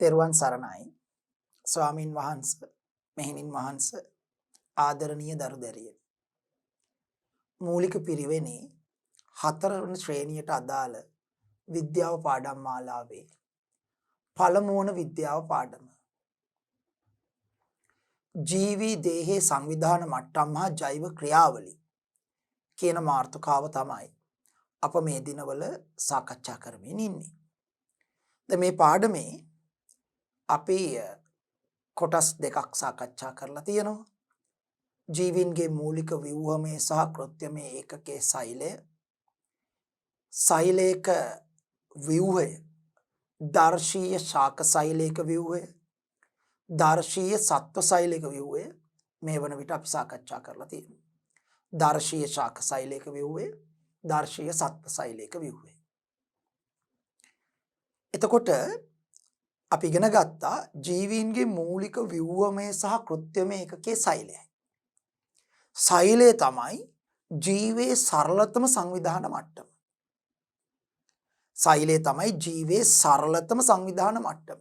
තෙරුවන් සරණයි ස්වාමින් වහන්සේ මෙහෙණින් වහන්සේ ආදරණීය දරු දැරියනි මූලික පිරිවෙනේ 4 වන ශ්‍රේණියට අදාළ විද්‍යාව පාඩම් මාලාවේ පළමු වන විද්‍යාව පාඩම ජීවී දේහයේ සංවිධාන මට්ටම් හා ජෛව ක්‍රියාවලි කියන මාතෘකාව තමයි අප මේ දිනවල සාකච්ඡා කරමින් ඉන්නේ. දැන් මේ පාඩමේ අපි කොටස් දෙකක් සාකච්ඡා කරලා තියෙනවා. ජීවීන්ගේ මූලික ව්‍යුහමය සහ කෘත්‍යමය ඒකකයේ සෛලය, සෛලයක ව්‍යුහය, දර්ශීය ශාක සෛලයක ව්‍යුහය, දර්ශීය සත්ව සෛලයක ව්‍යුහය මේ වන විට අපි සාකච්ඡා කරලා තියෙනවා. දර්ශීය ශාක සෛලයක ව්‍යුහය, දර්ශීය සත්ව සෛලයක ව්‍යුහය. එතකොට අපි ඉගෙන ගත්තා ජීවීන්ගේ මූලික ව්‍යුහමය සහ කෘත්‍යමය ඒකකයේ සෛලයයි. සෛලය තමයි ජීවයේ සරලතම සංවිධාන මට්ටම. සෛලය තමයි ජීවයේ සරලතම සංවිධාන මට්ටම.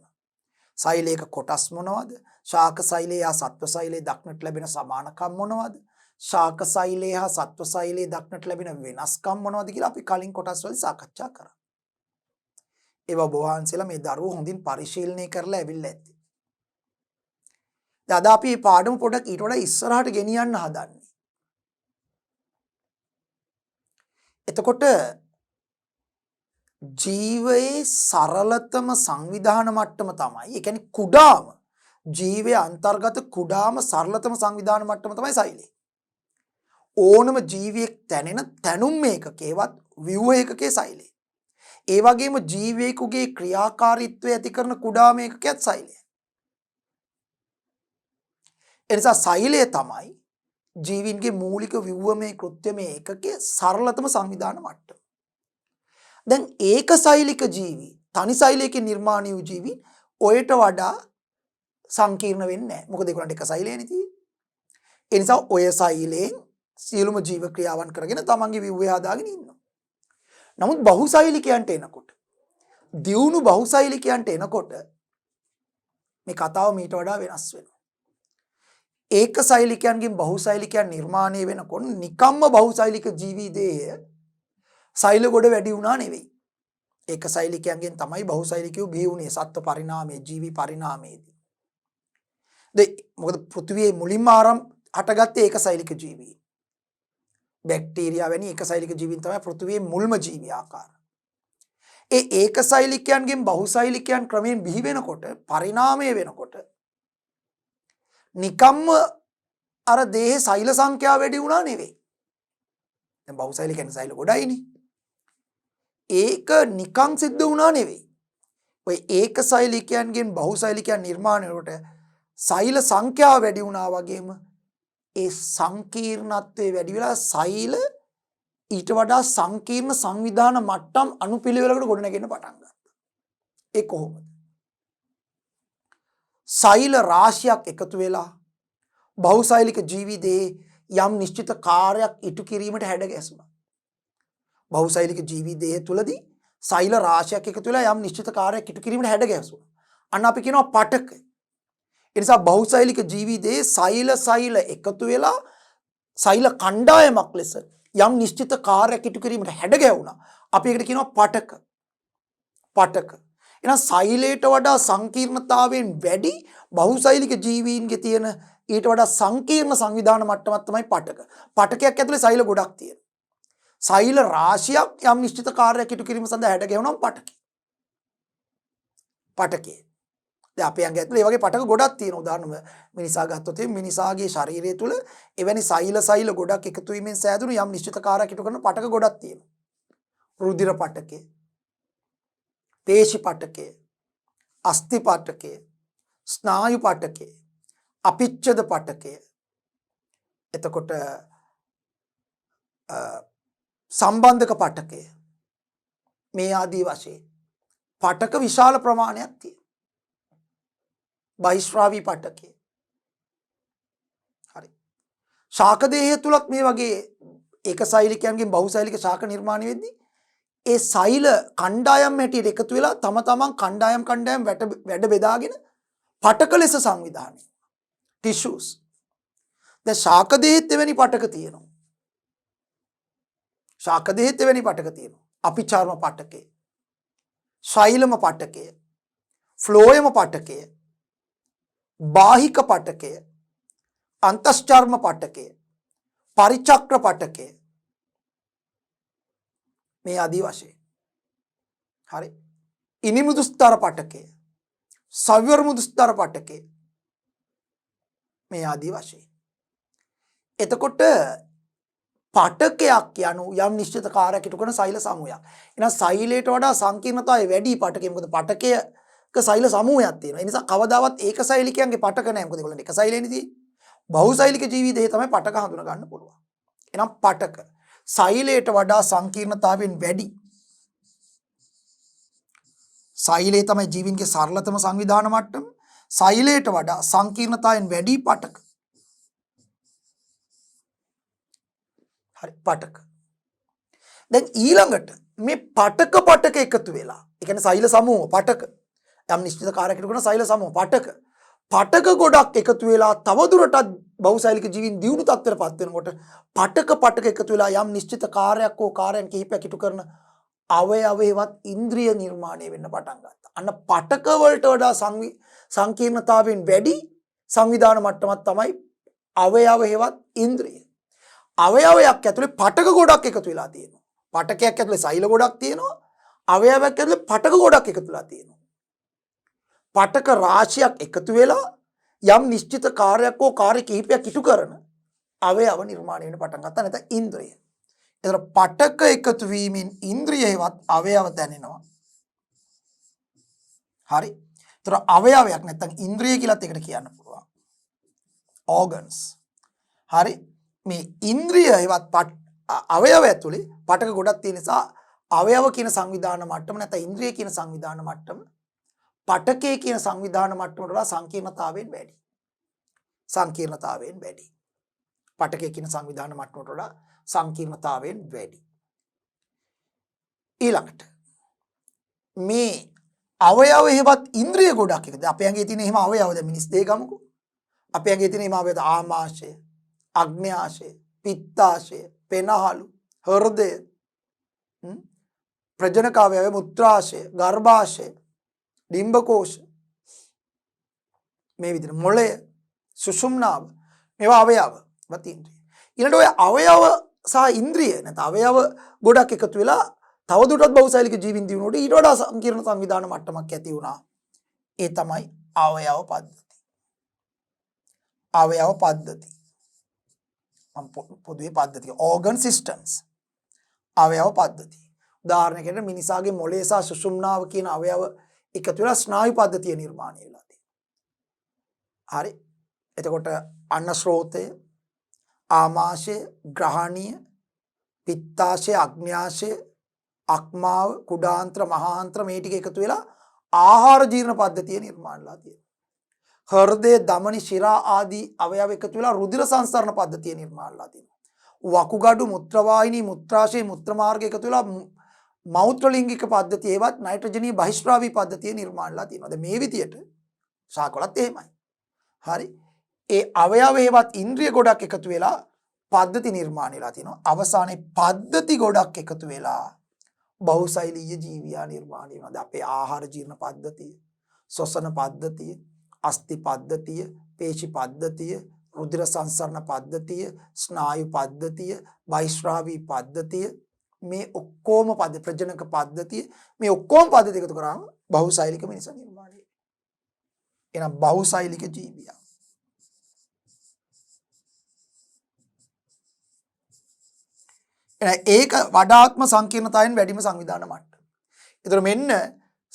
සෛලයක කොටස් මොනවද? ශාක සෛලය හා සත්ව සෛලයේ දක්නට ලැබෙන සමානකම් මොනවද? ශාක සෛලය හා සත්ව සෛලයේ දක්නට ලැබෙන වෙනස්කම් මොනවද කියලා අපි කලින් කොටස් වල සාකච්ඡා කරා. ඒවා ඔබ වහන්සේලා මේ දරුවෝ හොඳින් පරිශීලනය කරලා ඇවිල්ලා ඇති. දැන් අද අපි මේ පාඩම පොඩක් ඊට වඩා ඉස්සරහට ගෙනියන්න හදන්නේ. එතකොට ජීවයේ සරලතම සංවිධාන මට්ටම තමයි, ඒ කියන්නේ කුඩාම ජීවයේ අන්තර්ගත කුඩාම සරලතම සංවිධාන මට්ටම තමයි සෛලය. ඕනම ජීවියෙක් තැනෙන තැනුම් ඒකකේවත් ව්‍යුහ ඒකකයේ සෛලය. ඒ වගේම ජීවයෙකුගේ ක්‍රියාකාරීත්වය ඇති කරන කුඩාම ඒකකයක් සෛලය. එනිසා සෛලය තමයි ජීවීන්ගේ මූලික ව්‍යුහමය කෘත්‍යමය ඒකකයේ සරලතම සංවිධාන මට්ටම. දැන් ඒක සෛලික ජීවි, තනි සෛලයකින් නිර්මාණය වූ ජීවි ඔයට වඩා සංකීර්ණ වෙන්නේ නැහැ. මොකද ඒගොල්ලන්ට එක සෛලයනේ තියෙන්නේ. ඒ නිසා ඔය සෛලයෙන් සියලුම ජීව ක්‍රියාවන් කරගෙන තමන්ගේ ව්‍යුහය හදාගෙන ඉන්නවා. නමුත් බහුසෛලිකයන්ට එනකොට, දියුණු බහුසෛලිකයන්ට එනකොට මේ කතාව මීට වඩා වෙනස් වෙනවා. ඒක සෛලිකයන්ගෙන් බහුසෛලිකයන් නිර්මාණය වෙනකොට නිකම්ම බහුසෛලික ජීවී දේහය සෛල ගොඩ වැඩි වුණා නෙවෙයි. ඒක සෛලිකයන්ගෙන් තමයි බහුසෛලිකයෝ බිහි වුණේ සත්ව පරිණාමයේ, ජීවි පරිණාමයේදී. මොකද පෘථිවියේ මුලින්ම හටගත්තේ ඒක සෛලික ජීවී. බැක්ටීරියා වැනි ඒක සෛලික ජීවීන් තමයි පෘථිවියේ මුල්ම ජීවී ආකාර. ඒ ඒක සෛලිකයන්ගෙන් බහුසෛලිකයන් ක්‍රමයෙන් බිහි වෙනකොට, පරිණාමය වෙනකොට නිකම්ම අර දේහේ සෛල සංඛ්‍යාව වැඩි වුණා නෙවෙයි. දැන් බහුසෛලිකයන් සෛල ගොඩයිනේ. ඒක නිකං සිද්ධ වුණා නෙවෙයි. ඔය ඒක සෛලිකයන්ගෙන් බහුසෛලිකයන් නිර්මාණය වෙනකොට සෛල සංඛ්‍යාව වැඩි වුණා වගේම ඒ සංකීර්ණත්වයේ වැඩි වෙලා සෛල ඊට වඩා සංකීර්ණ සංවිධාන මට්ටම් අනුපිළිවෙලකට ගොඩනගෙන්න පටන් ගත්තා. ඒ කොහොමද? සෛල රාශියක් එකතු වෙලා බහුසෛලික ජීවි දේහේ යම් නිශ්චිත කාර්යයක් ඉටු කිරීමට හැඩ ගැසුණා. බහුසෛලික ජීවි දේහ තුලදී සෛල රාශියක් එකතු වෙලා යම් නිශ්චිත කාර්යයක් ඉටු කිරීමට හැඩ ගැසුණා. අන්න අපි කියනවා පටක. ඒ නිසා බහුසෛලික ජීවි දේහේ සෛල එකතු වෙලා සෛල කණ්ඩායමක් ලෙස යම් නිශ්චිත කාර්යයක් ඉටු කිරීමට හැඩ ගැවුණා. අපි ඒකට කියනවා පටක. පටක. එහෙනම් සෛලයට වඩා සංකීර්ණතාවයෙන් වැඩි බහුසෛලික ජීවීන්ගේ තියෙන ඊට වඩා සංකීර්ණ සංවිධාන මට්ටමක් තමයි පටක. පටකයක් ඇතුලේ සෛල ගොඩක් තියෙනවා. සෛල රාශියක් යම් නිශ්චිත කාර්යයක් ඉටු කිරීම සඳහා හැඩ ගැහුණාම පටකේ. පටකේ. දැන් අපේ ඇඟ ඇතුලේ මේ වගේ පටක ගොඩක් තියෙනවා. උදාහරණයක් මිනිසා ගත්තොත් මිනිසාගේ ශරීරය තුල එවැනි සෛල ගොඩක් එකතු වීමෙන් සෑදුණු යම් නිශ්චිත කාර්යයක් ඉටු කරන පටක ගොඩක් තියෙනවා. රුධිර පටකේ, පේශි පටකේ, අස්ථි පටකේ, ස්නායු පටකේ, අපිච්ඡද පටකය, එතකොට සම්බන්ධක පටකය, මේ ආදී වශයෙන් පටක විශාල ප්‍රමාණයක් තියෙනවා. බහිස්රාවී පටකය. හරි. ශාක දේහය තුලත් මේ වගේ ඒක සෛලිකයන්ගෙන් බහුසෛලික ශාක නිර්මාණය වෙද්දී ඒ සෛල කණ්ඩායම් හැටියට එකතු වෙලා තම තමන් කණ්ඩායම් වැඩ බෙදාගෙන පටක ලෙස සංවිධානය ටිෂුස්. දැන් ශාක දෙහෙත් එවැනි පටක තියෙනවා. ශාක දෙහෙත් එවැනි පටක තියෙනවා. අපිචර්ම පටකය, ශෛලම පටකය, ෆ්ලෝයම පටකය, බාහික පටකය, අන්තස්චර්ම පටකය, පරිචක්‍ර පටකය, මේ ආදී වශයෙන්. හරි. ඉනි මෘදුස්තර පටකය, සව්‍යර මෘදුස්තර පටකය, මේ ආදී වශයෙන්. එතකොට පටකයක් යනු යම් නිශ්චිත කාර්යයක් ඉටු කරන සෛල සමූහයක්. එහෙනම් සෛලයට වඩා සංකීර්ණතාවය වැඩි පටකේ. මොකද පටකයක සෛල සමූහයක් තියෙනවා. ඒ නිසා කවදාවත් ඒක සෛලිකයන්ගේ පටක නැහැ. මොකද ඒගොල්ලන්ට එක සෛලෙන්නේ තියෙන්නේ. බහුසෛලික ජීවිතයේ තමයි පටක හඳුනා ගන්න පුළුවන්. එහෙනම් පටක සෛලයට වඩා සංකීර්ණතාවයෙන් වැඩි. සෛලය තමයි ජීවින්ගේ සරලතම සංවිධාන මට්ටම. සෛලයට වඩා සංකීර්ණතාවයෙන් වැඩි පටක. හරි පටක. දැන් ඊළඟට මේ පටක එකතු වෙලා, ඒ කියන්නේ සෛල සමූහ පටක. යම් නිශ්චිත කාර්යයකට කරන සෛල සමූහ පටක ගොඩක් එකතු වෙලා තවදුරටත් බහුසෛලික ජීවීන් දියුණු තත්ත්වයටපත් වෙනකොට පටක එකතු වෙලා යම් නිශ්චිත කාර්යයක් හෝ කාර්යයන් කිහිපයක් ඉටු කරන අවයවේවත් ඉන්ද්‍රිය නිර්මාණය වෙන්න පටන් ගත්තා. අන්න පටක වලට වඩා සංකීර්ණතාවයෙන් වැඩි සංවිධාන මට්ටමක් තමයි අවයවේවත් ඉන්ද්‍රිය. අවයවයක් ඇතුලේ පටක ගොඩක් එකතු වෙලා තියෙනවා. පටකයක් ඇතුලේ සෛල ගොඩක් තියෙනවා. අවයවයක් ඇතුලේ පටක ගොඩක් එකතු වෙලා තියෙනවා. පටක රාශියක් එකතු වෙලා යම් නිශ්චිත කාර්යයක් හෝ කාර්ය කිහිපයක් ඉටු කරන අවයව නිර්මාණය වෙන පටන් ගත්තා. නැත්නම් ඉන්ද්‍රිය. ඒතර පටක එකතු වීමෙන් ඉන්ද්‍රියේවත් අවයව දැනෙනවා. හරි. ඒතර අවයවයක් නැත්නම් ඉන්ද්‍රිය කියලාත් එකට කියන්න පුළුවන්. organs. හරි. මේ ඉන්ද්‍රියේවත් අවයව ඇතුලේ පටක ගොඩක් තියෙන නිසා අවයව කියන සංවිධාන මට්ටම නැත්නම් ඉන්ද්‍රිය කියන සංවිධාන මට්ටම පටකේ කියන සංවිධාන මට්ටමට වඩා සංකීර්ණතාවයෙන් වැඩි. සංකීර්ණතාවයෙන් වැඩි. පටකේ කියන සංවිධාන මට්ටමට වඩා සංකීර්ණතාවයෙන් වැඩි. ඊළඟට මේ අවයව හේවත් ඉන්ද්‍රිය ගොඩක් එකද අපේ ඇඟේ තියෙන එහෙම අවයව දැන් මිනිස් දෙය ගමුකෝ. අපේ ඇඟේ තියෙන එහෙම අවයව ආමාශය, අග්න්‍යාශය, පිත්තාශය, පෙනහලු, හෘදය, ප්‍රජනක අවයව, මුත්‍රාශය, ගර්භාශය, ඩිම්බකෝෂ, මේ විදිහට මොළය, සුෂුම්නාව, මේවා අවයව වත් ඉන්ද්‍රිය. ඊළඟට ඔය අවයව සහ ඉන්ද්‍රිය නැත්නම් අවයව ගොඩක් එකතු වෙලා තවදුරටත් බහුසෛලික ජීවීන් දිනුනොට ඊට වඩා සංකීර්ණ සංවිධාන මට්ටමක් ඇති වුණා. ඒ තමයි අවයව පද්ධති. අවයව පද්ධති. පොදුවේ පද්ධතිය organ systems. අවයව පද්ධති. උදාහරණයකට මිනිසාගේ මොළය සහ සුෂුම්නාව කියන අවයව එකතු වෙලා ස්නායු පද්ධතිය නිර්මාණය වෙලා තියෙනවා. හරි. එතකොට අන්න ස්රෝතය, ආමාශය, ග්‍රහණීය, පිත්තාශය, අග්න්‍යාශය, අක්මාව, කුඩාන්ත්‍ර, මහාන්ත්‍ර මේ ටික එකතු වෙලා ආහාර ජීර්ණ පද්ධතිය නිර්මාණය වෙලා තියෙනවා. හෘදය, ධමනි, ශිරා ආදී අවයව එකතු වෙලා රුධිර සංසරණ පද්ධතිය නිර්මාණය වෙලා තියෙනවා. වකුගඩු, මුත්‍රවාහිනී, මුත්‍රාශය, මුත්‍ර මාර්ග එකතු වෙලා මෞත්‍රලිංගික පද්ධතිය ඒවත් නයිට්‍රජනීය බහිස්ත්‍රාවී පද්ධතිය නිර්මාණය වෙලා තියෙනවා. දැන් මේ විදියට ශාකවලත් එහෙමයි. හරි. ඒ අවයව හේවත් ඉන්ද්‍රිය ගොඩක් එකතු වෙලා පද්ධති නිර්මාණය වෙලා තියෙනවා. අවසානයේ පද්ධති ගොඩක් එකතු වෙලා බහුසෛලීය ජීවියා නිර්මාණය වෙනවා. දැන් අපේ ආහාර ජීර්ණ පද්ධතිය, ශ්වසන පද්ධතිය, අස්ථි පද්ධතිය, පේශි පද්ධතිය, රුධිර සංසරණ පද්ධතිය, ස්නායු පද්ධතිය, බහිස්ත්‍රාවී පද්ධතිය, මේ ඔක්කොම ප්‍රජනක පද්ධතිය, මේ ඔක්කොම පද්ධති එකතු කරාම බහුසෛලික මිනිස නිර්මාණය වෙනවා. එහෙනම් බහුසෛලික ජීවියා. ඒක වඩාත්ම සංකීර්ණතාවයෙන් වැඩිම සංවිධාන මට්ටම. ඒතර මෙන්න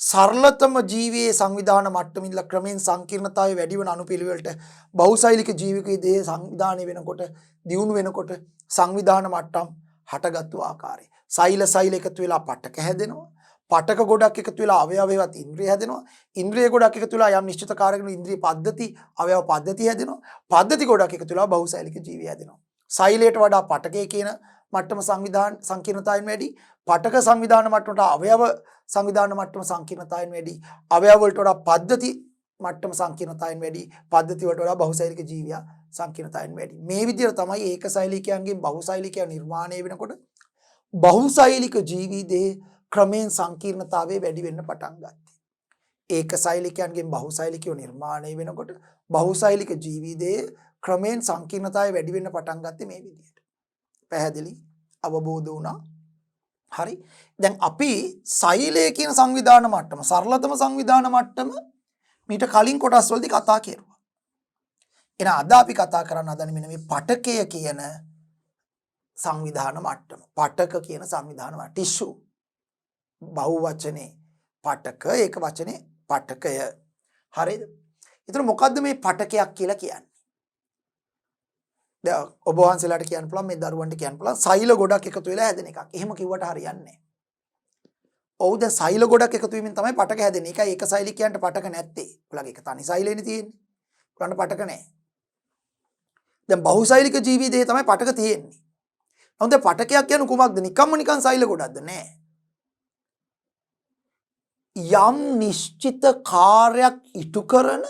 සරලතම ජීවියේ සංවිධාන මට්ටමින් ඉඳලා ක්‍රමෙන් සංකීර්ණතාවය වැඩි වෙන අනුපිළිවෙලට බහුසෛලික ජීවිකයේ දේ සංවිධානය වෙනකොට දියුණු වෙනකොට සංවිධාන මට්ටම් හටගත්තු ආකාරය. සෛල එකතු වෙලා පටක හැදෙනවා. පටක ගොඩක් එකතු වෙලා අවයවේවත් ඉන්ද්‍රිය හැදෙනවා. ඉන්ද්‍රිය ගොඩක් එකතු වෙලා යම් නිශ්චිත කාර්යයකට ඉන්ද්‍රිය පද්ධති, අවයව පද්ධති හැදෙනවා. පද්ධති ගොඩක් එකතු වෙලා බහුසෛලික ජීවිය හැදෙනවා. සෛලයට වඩා පටකයේ කියන මට්ටම සංවිධාන සංකීර්ණතාවයෙන් වැඩි, පටක සංවිධාන මට්ටමට අවයව සංවිධාන මට්ටම සංකීර්ණතාවයෙන් වැඩි. අවයව වලට වඩා පද්ධති මට්ටම සංකීර්ණතාවයෙන් වැඩි. පද්ධති වලට වඩා බහුසෛලික ජීවියා සංකීර්ණතාවයෙන් වැඩි. මේ විදිහට තමයි ඒකසෛලිකයන්ගෙන් බහුසෛලිකයන් නිර්මාණය වෙනකොට බහුසෛලික ජීවිතයේ ක්‍රමයෙන් සංකීර්ණතාවය වැඩි වෙන්න පටන් ගත්තා. ඒකසෛලිකයන්ගෙන් බහුසෛලිකයෝ නිර්මාණය වෙනකොට බහුසෛලික ජීවිතයේ ක්‍රමයෙන් සංකීර්ණතාවය වැඩි වෙන්න පටන් ගත්තේ මේ විදිහට. පැහැදිලි අවබෝධ වුණා. හරි. දැන් අපි සෛලය කියන සංවිධාන මට්ටම සරලතම සංවිධාන මට්ටම මීට කලින් කොටස් වලදී කතා කරුවා. එහෙනම් අද අපි කතා කරන්න හදන්නේ මෙන්න මේ පටකය කියන සංවිධාන මට්ටම. පටක කියන සංවිධාන මට්ටම. ටිෂු බහු වචනේ පටක ඒක වචනේ පටකය. හරිද? ඒතර මොකද්ද මේ පටකයක් කියලා කියන්නේ? දැන් ඔබ වහන්සේලාට කියන්න පුළුවන් මේ දරුවන්ට කියන්න පුළුවන් සෛල ගොඩක් එකතු වෙලා හැදෙන එකක්. එහෙම කිව්වට හරියන්නේ නැහැ. ඔව් දැන් සෛල ගොඩක් එකතු වීමෙන් තමයි පටක හැදෙන්නේ. ඒකයි ඒක සෛලිකයන්ට පටක නැත්තේ. ඔයාලගේ එක තනි සෛලෙනේ තියෙන්නේ. ඔයාලන්ට පටක නැහැ. දැන් බහුසෛලික ජීවිතයේ තමයි පටක තියෙන්නේ. නමුත් දැන් පටකයක් කියන්නේ කුමක්ද? නිකන් සෛල ගොඩක්ද? නැහැ. යම් නිශ්චිත කාර්යයක් ඉටු කරන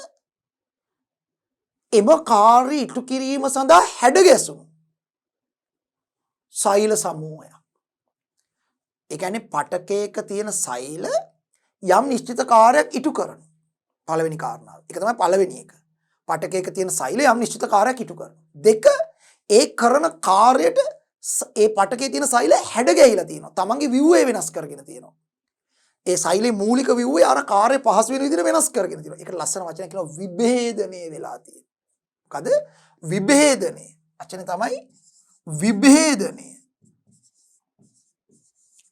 එම කාර්ය ඉටු කිරීම සඳහා හැඩගැසුණු සෛල සමූහයක්. ඒ කියන්නේ පටකයක තියෙන සෛල යම් නිශ්චිත කාර්යයක් ඉටු කරන පළවෙනි කාරණාව. ඒක තමයි පළවෙනි එක. පටකයක තියෙන සෛල යම් නිශ්චිත කාර්යයක් ඉටු කරන. දෙක ඒ කරන කාර්යයට ඒ පටකයේ තියෙන සෛල හැඩගැහිලා තියෙනවා. තමන්ගේ view වෙනස් කරගෙන තියෙනවා. ඒ සෛලේ මූලික view අර කාර්ය පහසු වෙන විදිහට වෙනස් කරගෙන තියෙනවා. ඒකට ලස්සන වචනයක් කියනවා විභේදනය වෙලා තියෙනවා. මොකද විභේදනය වචනේ තමයි විභේදනය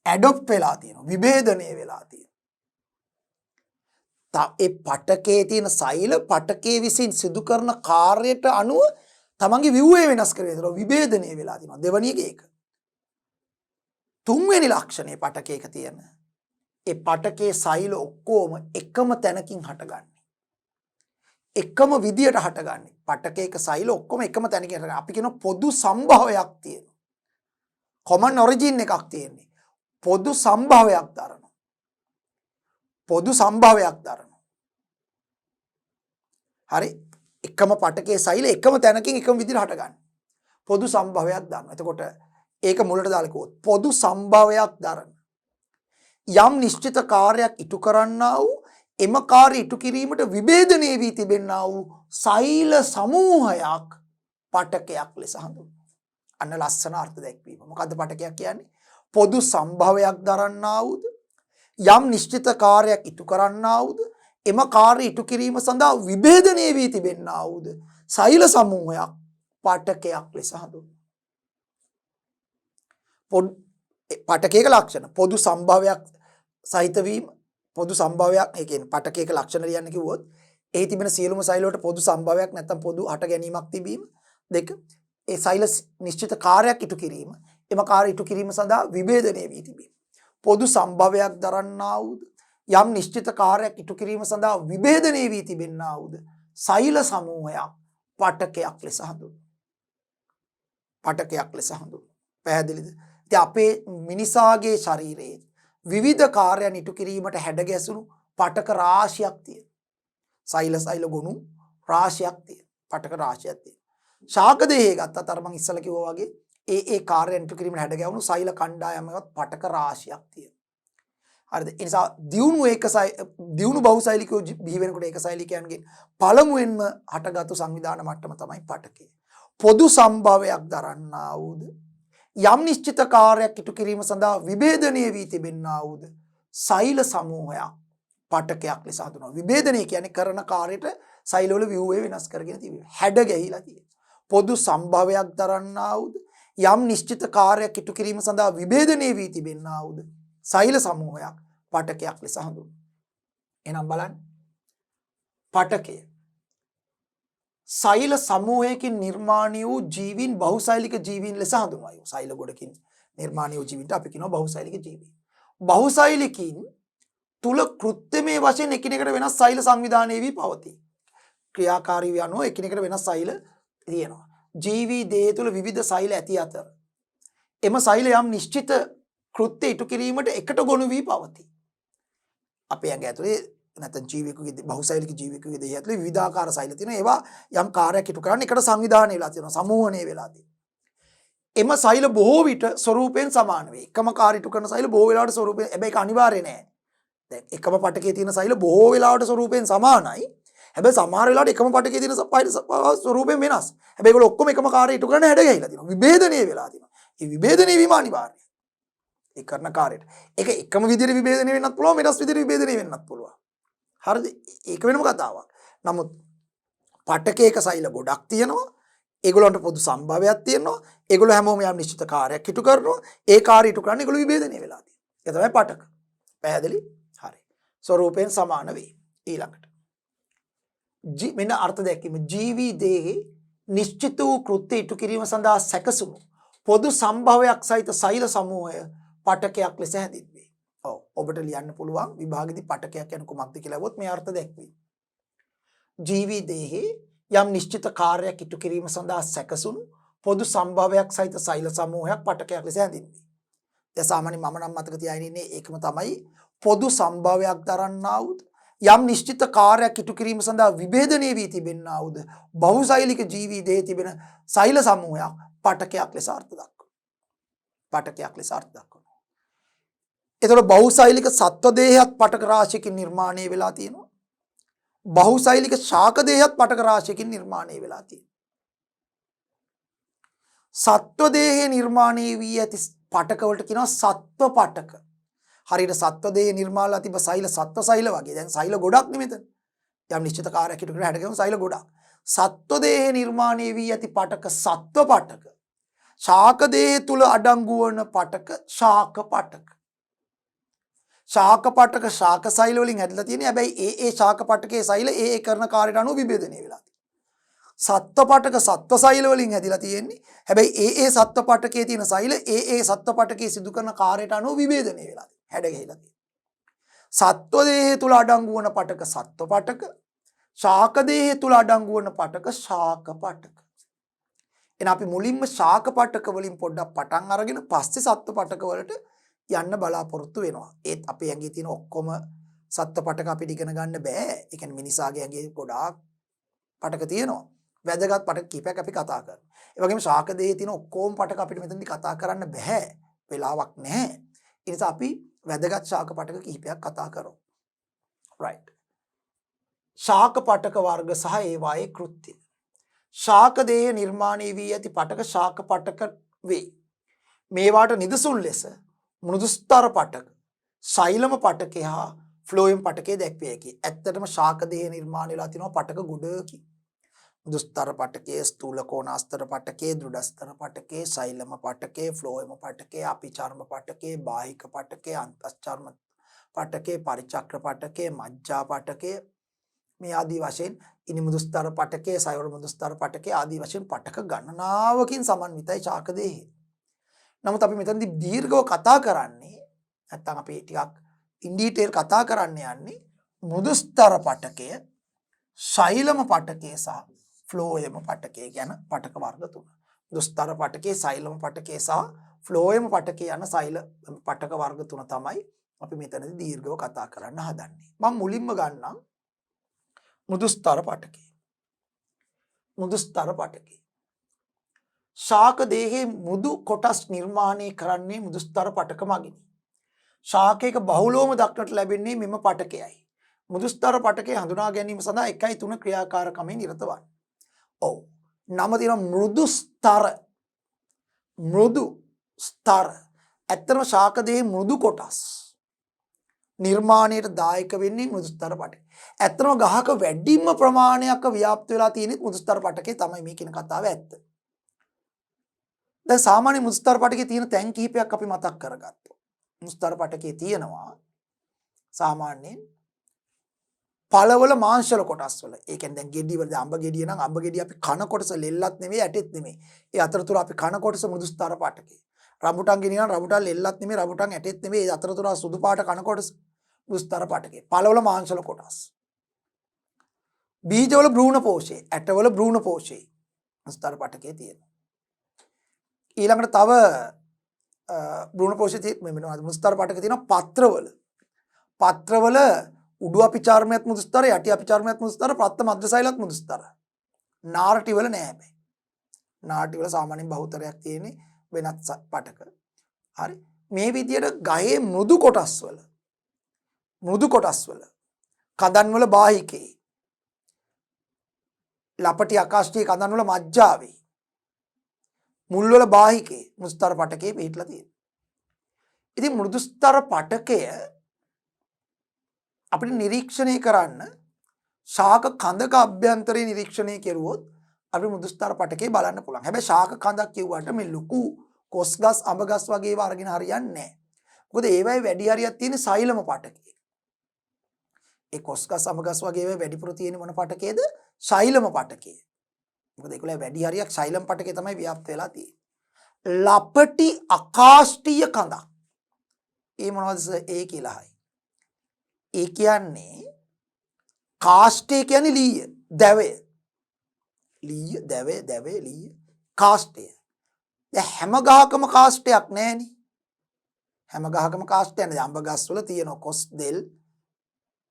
ඇඩොප්ට් වෙලා තියෙනවා. විභේදනය වෙලා තියෙනවා. ඒ පටකයේ තියෙන සෛල පටකයේ විසින් සිදු කරන කාර්යයට අනුව තමන්ගේ view වෙනස් කරගෙන තියෙනවා. විභේදනය වෙලා තියෙනවා. දෙවැනි එක. තුන්වෙනි ලක්ෂණය පටකයක තියෙන ඒ පටකයේ සෛල ඔක්කොම එකම තැනකින් හටගන්නේ. එකම විදියට හටගන්නේ. පටකයක සෛල ඔක්කොම එකම තැනකින් හටගන්නේ. අපි කියන පොදු සම්භවයක් තියෙනවා. common origin එකක් තියෙන්නේ. පොදු සම්භවයක් දරනවා. පොදු සම්භවයක් දරනවා. හරි. එකම පටකයේ සෛල එකම තැනකින් එකම විදියට හටගන්නේ. පොදු සම්භවයක් දරනවා. එතකොට ඒක මුලට දාලා කිව්වොත් පොදු සම්භවයක් දරන යම් නිශ්චිත කාර්යයක් ඉටු කරන්නා වූ එම කාර්ය ඉටු කිරීමට විභේදනය වී තිබෙන්නා වූ සෛල සමූහයක් පටකයක් ලෙස හඳුන්වනවා. අන්න ලස්සන අර්ථ දැක්වීම. මොකද්ද පටකයක් කියන්නේ? පොදු සම්භවයක් දරන්නා වූද යම් නිශ්චිත කාර්යයක් ඉටු කරන්නා වූද එම කාර්ය ඉටු කිරීම සඳහා විභේදනය වී තිබෙන්නා වූද සෛල සමූහයක් පටකයක් ලෙස හඳුන්වනවා. පටකයක ලක්ෂණ පොදු සම්භවයක් සහිත වීම පොදු සම්භවයක් ඒ කියන්නේ පටකයක ලක්ෂණ ලියන්න කිව්වොත් එහි තිබෙන සියලුම සෛල වලට පොදු සම්භවයක් නැත්නම් පොදු හට ගැනීමක් තිබීම. දෙක ඒ සෛල නිශ්චිත කාර්යයක් ඉටු කිරීම එම කාර්ය ඉටු කිරීම සඳහා විභේදනය වී තිබීම. පොදු සම්භවයක් දරන්නා වූද යම් නිශ්චිත කාර්යයක් ඉටු කිරීම සඳහා විභේදනය වී තිබෙන්නා වූද සෛල සමූහයක් පටකයක් ලෙස හඳුන්වනවා. පටකයක් ලෙස හඳුන්වනවා. පැහැදිලිද? ඉතින් අපේ මිනිසාගේ ශරීරයේ විවිධ කාර්යයන් ඉටු කිරීමට හැඩගැසුණු පටක රාශියක් තියෙනවා. සෛල ගොනු රාශියක් තියෙනවා. පටක රාශියක් තියෙනවා. ශාක දේහය ගත්තත් අර මම ඉස්සලා කිව්වා වගේ ඒ කාර්යයන් ඉටු කිරීමට හැඩගැවුණු සෛල කණ්ඩායමකට පටක රාශියක් තියෙනවා. හරිද? ඒ නිසා දියුණු බහුසෛලිකයෝ බිහි වෙනකොට ඒකසෛලිකයන්ගේ පළමුවෙන්ම හටගත්තු සංවිධාන මට්ටම තමයි පටකය. පොදු සම්භවයක් දරන්නා වූද යම් නිශ්චිත කාර්යයක් ඉටු කිරීම සඳහා විභේදනය වී තිබෙන්නා වූද සෛල සමූහයක් පටකයක් ලෙස හඳුන්වනවා. විභේදනය කියන්නේ කරන කාර්යයට සෛලවල view වෙනස් කරගෙන තිබෙනවා. හැඩ ගැහිලා තියෙනවා. පොදු සම්භවයක් දරන්නා වූද යම් නිශ්චිත කාර්යයක් ඉටු කිරීම සඳහා විභේදනය වී තිබෙන්නා වූද සෛල සමූහයක් පටකයක් ලෙස හඳුන්වනවා. එහෙනම් බලන්න. පටකය සෛල සමූහයකින් නිර්මාණය වූ ජීවීන් බහුසෛලික ජීවීන් ලෙස හඳුන්වනවා. සෛල ගොඩකින් නිර්මාණය වූ ජීවීන්ට අපි කියනවා බහුසෛලික ජීවීන්. බහුසෛලිකින් තුල කෘත්‍යමය වශයෙන් එකිනෙකට වෙනස් සෛල සංවිධානය වී පවතී. ක්‍රියාකාරීව යනවා එකිනෙකට වෙනස් සෛල තියෙනවා. ජීවී දේහ තුල විවිධ සෛල ඇති අතර එම සෛල යම් නිශ්චිත කෘත්‍ය ඉටු කිරීමට එකට ගොනු වී පවතී. අපේ ඇඟ ඇතුලේ නැත්නම් ජීවියෙකුගේ බහුසෛලික ජීවියෙකුගේ දෙහි ඇතුලේ විවිධාකාර සෛල තියෙනවා. ඒවා යම් කාර්යයක් ඉටු කරන්න එකට සංවිධානය වෙලා තියෙනවා. සමූහණය වෙලා තියෙනවා. එම සෛල බොහෝ විට ස්වරූපයෙන් සමාන වේ. එකම කාර්ය ඉටු කරන සෛල බොහෝ වෙලාවට ස්වරූපයෙන් හැබැයි ඒක අනිවාර්ය නෑ. දැන් එකම පටකයේ තියෙන සෛල බොහෝ වෙලාවට ස්වරූපයෙන් සමානයි. හැබැයි සමහර වෙලාවට එකම පටකයේ තියෙන ස්වරූපයෙන් වෙනස්. හැබැයි ඒගොල්ලෝ ඔක්කොම එකම කාර්යය ඉටු කරන හැඩ ගැහිලා තියෙනවා. විභේදනය වෙලා තියෙනවා. ඒ විභේදනය වීම අනිවාර්යයි. ඒ කරන කාර්යයට. ඒක එකම විදිහට විභේදනය වෙන්නත් පුළුවන්, වෙනස් විදිහට විභේදනය වෙන්නත් පුළුවන්. හරිද? ඒක වෙනම කතාවක්. නමුත් පටකයක සෛල ගොඩක් තියෙනවා. ඒගොල්ලන්ට පොදු සම්භාවයක් තියෙනවා. ඒගොල්ලෝ හැමෝම යම් නිශ්චිත කාර්යයක් ඉටු කරනවා. ඒ කාර්ය ඉටු කරන්නේ ඒගොල්ලෝ විභේදනය වෙලා තියෙනවා. ඒක තමයි පටක. පැහැදිලි? හරි. ස්වරූපයෙන් සමාන වේ. ඊළඟට මෙන්න අර්ථ දැක්වීම ජීවි දේහි නිශ්චිත වූ කෘත්‍ය ඉටු කිරීම සඳහා සැකසුණු පොදු සම්භවයක් සහිත සෛල සමූහය පටකයක් ලෙස හැඳින්වේ. ඔව් ඔබට ලියන්න පුළුවන් විභාගෙදී පටකයක් කියන්නේ කුමක්ද කියලා වොත් මේ අර්ථ දැක්වීම. ජීවි දේහි යම් නිශ්චිත කාර්යයක් ඉටු කිරීම සඳහා සැකසුණු පොදු සම්භවයක් සහිත සෛල සමූහයක් පටකයක් ලෙස හැඳින්වේ. දැන් සාමාන්‍ය මම නම් මතක තියාගෙන ඉන්නේ ඒකම තමයි පොදු සම්භවයක් දරන්නා වූ යම් නිශ්චිත කාර්යයක් ඉටු කිරීම සඳහා විභේදනය වී තිබෙන්නා වූද බහුසෛලික ජීවි දේහි තිබෙන සෛල සමූහයක් පටකයක් ලෙස අර්ථ දක්වනවා. පටකයක් ලෙස අර්ථ දක්වනවා. එතකොට බහුසෛලික සත්ව දේහයත් පටක රාශියකින් නිර්මාණය වෙලා තියෙනවා. බහුසෛලික ශාක දේහයත් පටක රාශියකින් නිර්මාණය වෙලා තියෙනවා. සත්ව දේහය නිර්මාණය වී ඇති පටක වලට කියනවා සත්ව පටක. හරියට සත්ව දේහය නිර්මාණලා තිබ්බ සෛල සත්ව සෛල වගේ. දැන් සෛල ගොඩක් නෙමෙතන. යම් නිශ්චිත කාර්යයක් ඉටු කරලා හැඩ ගැහුම් සෛල ගොඩක්. සත්ව දේහය නිර්මාණය වී ඇති පටක සත්ව පටක. ශාක දේහය තුල අඩංගු වන පටක ශාක පටක. ශාක පටක ශාක සෛල වලින් හැදලා තියෙන්නේ. හැබැයි ඒ ශාක පටකයේ සෛල ඒ කරන කාර්යයට අනුව විභේදනය වෙලා තියෙනවා. සත්ව පටක සත්ව සෛල වලින් හැදිලා තියෙන්නේ. හැබැයි ඒ සත්ව පටකයේ තියෙන සෛල ඒ සත්ව පටකයේ සිදු කරන කාර්යයට අනුව විභේදනය වෙලා තියෙනවා. හැඩ ගැහිලා තියෙනවා. සත්ව දේහය තුල අඩංගු වන පටක සත්ව පටක. ශාක දේහය තුල අඩංගු වන පටක ශාක පටක. එහෙනම් අපි මුලින්ම ශාක පටක වලින් පොඩ්ඩක් පටන් අරගෙන පස්සේ සත්ව පටක වලට යන්න බලාපොරොත්තු වෙනවා. ඒත් අපේ ඇඟේ තියෙන ඔක්කොම සත්ව පටක අපිට ඉගෙන ගන්න බෑ. ඒ කියන්නේ මිනිසාගේ ඇඟේ ගොඩාක් පටක තියෙනවා. වැදගත් පටක කීපයක් අපි කතා කරනවා. ඒ වගේම ශාක දේහයේ තියෙන ඔක්කොම පටක අපිට මෙතනදී කතා කරන්න බෑ. වෙලාවක් නැහැ. ඒ නිසා අපි වැදගත් ශාක පටක කිහිපයක් කතා කරමු. right. ශාක පටක වර්ග සහ ඒවායේ කෘත්‍ය. ශාක දේහ නිර්මාණය වී ඇති පටක ශාක පටක වේ. මේවාට නිදසුන් ලෙස මෘදුස්තර පටක, සෛලම පටකය හා ෆ්ලෝයම් පටකය දැක්විය හැකියි. ඇත්තටම ශාක දේහ නිර්මාණය වෙලා තිනවා පටක ගොඩකින්. මෘදුස්තර පටකයේ, ස්ථූල කෝණාස්තර පටකයේ, දෘಢස්තර පටකයේ, සෛලම පටකයේ, ෆ්ලෝයම පටකයේ, අපිචර්ම පටකයේ, බාහික පටකයේ, අන්තස්චර්ම පටකයේ, පරිචක්‍ර පටකයේ, මජ්ජා පටකයේ මේ ආදී වශයෙන් ඉනි මෘදුස්තර පටකයේ, සයවර මෘදුස්තර පටකයේ ආදී වශයෙන් පටක ගණනාවකින් සමන්විතයි ශාක දේහය. නමුත් අපි මෙතනදී දීර්ඝව කතා කරන්නේ නැත්තම් අපි ටිකක් ඉන් ඩීටේල් කතා කරන්න යන්නේ මෘදුස්තර පටකය, සෛලම පටකය සහ ෆ්ලෝයම පටකය යන පටක වර්ග තුන. මෘදුස්තර පටකයේ, සෛලම පටකයේ සහ ෆ්ලෝයම පටකයේ යන සෛල පටක වර්ග තුන තමයි අපි මෙතනදී දීර්ඝව කතා කරන්න හදන්නේ. මම මුලින්ම ගන්නම් මෘදුස්තර පටකය. මෘදුස්තර පටකය ශාක දේහයේ මෘදු කොටස් නිර්මාණය කරන්නේ මෘදුස්තර පටක මගිනි. ශාකයක බහුලවම දක්නට ලැබෙන්නේ මෙම පටකයයි. මෘදුස්තර පටකය හඳුනා ගැනීම සඳහා 1.3 ක්‍රියාකාරකමේ නිරත වන්න. ඔව්. නම තියෙනවා මෘදුස්තර. මෘදුස්තර. ඇත්තම ශාක දේහයේ මෘදු කොටස් නිර්මාණයට දායක වෙන්නේ මෘදුස්තර පටකය. ඇත්තම ගහක වැඩිම ප්‍රමාණයක් ව්‍යාප්ත වෙලා තියෙන්නේ මෘදුස්තර පටකේ තමයි මේ කියන කතාව ඇත්ත. දැන් සාමාන්‍ය මෘදුස්තර පටකේ තියෙන තැන් කිහිපයක් අපි මතක් කරගත්තා. මෘදුස්තර පටකේ තියෙනවා සාමාන්‍යයෙන් පළවල මාංශල කොටස් වල. ඒ කියන්නේ දැන් ගෙඩි වල අඹ ගෙඩිය නම් අඹ ගෙඩිය අපි කන කොටස ලෙල්ලත් නෙමෙයි ඇටෙත් නෙමෙයි. ඒ අතරතුර අපි කන කොටස මෘදුස්තර පටකේ. රඹුටන් ගෙඩිය නම් රඹුටන් ලෙල්ලත් නෙමෙයි රඹුටන් ඇටෙත් නෙමෙයි. ඒ අතරතුර සුදු පාට කන කොටස මෘදුස්තර පටකේ. පළවල මාංශල කොටස්. බීජවල භ්‍රූණ පෝෂේ, ඇටවල භ්‍රූණ පෝෂේ මෘදුස්තර පටකේ තියෙනවා. ඊළඟට තව බ්‍රුණ පෝෂිතී මෙන්න මුදුස්තර පාටක තියෙන පත්‍රවල උඩු අපිචාර්මයත් මුදුස්තර යටි අපිචාර්මයත් මුදුස්තර ප්‍රත්ත මධ්‍යසෛලත් මුදුස්තර. නාරටි වල නෑ හැබැයි. නාටි වල සාමාන්‍යයෙන් බහුතරයක් තියෙන්නේ වෙනත් පාටක. හරි. මේ විදියට ගහේ මෘදු කොටස් වල කඳන් වල බාහිකේ ලපටි ආකාශයේ කඳන් වල මජ්ජාවේ මුල් වල බාහිකේ මුස්තර පටකේ පිටලා තියෙනවා. ඉතින් මෘදුස්තර පටකය අපිට නිරීක්ෂණය කරන්න ශාක කඳක අභ්‍යන්තරේ නිරීක්ෂණය කෙරුවොත් අපි මෘදුස්තර පටකේ බලන්න පුළුවන්. හැබැයි ශාක කඳක් කියුවට මේ ලොකු කොස්ගස් අඹගස් වගේ ඒවා අරගෙන හරියන්නේ නැහැ. මොකද ඒවයි වැඩි හරියක් තියෙන සෛලම පටකේ. ඒ කොස්ගස් අඹගස් වගේ ඒවා වැඩිපුර තියෙන මොන පටකේද? සෛලම පටකේ. මොකද ඒකල වැඩි හරියක් සෛලම් පටකේ තමයි ව්‍යාප්ත වෙලා තියෙන්නේ. ලපටි අකාෂ්ඨීය කඳක්. ඒ මොනවද ඒ කියලායි. ඒ කියන්නේ කාෂ්ඨය කියන්නේ ලීය, දැවය. ලීය, දැවය, ලීය, කාෂ්ඨය. දැන් හැම ගහකම කාෂ්ඨයක් නැහෙනි. හැම ගහකම කාෂ්ඨයක් නැහැ. අඹ ගස් වල තියෙන කොස් දෙල්,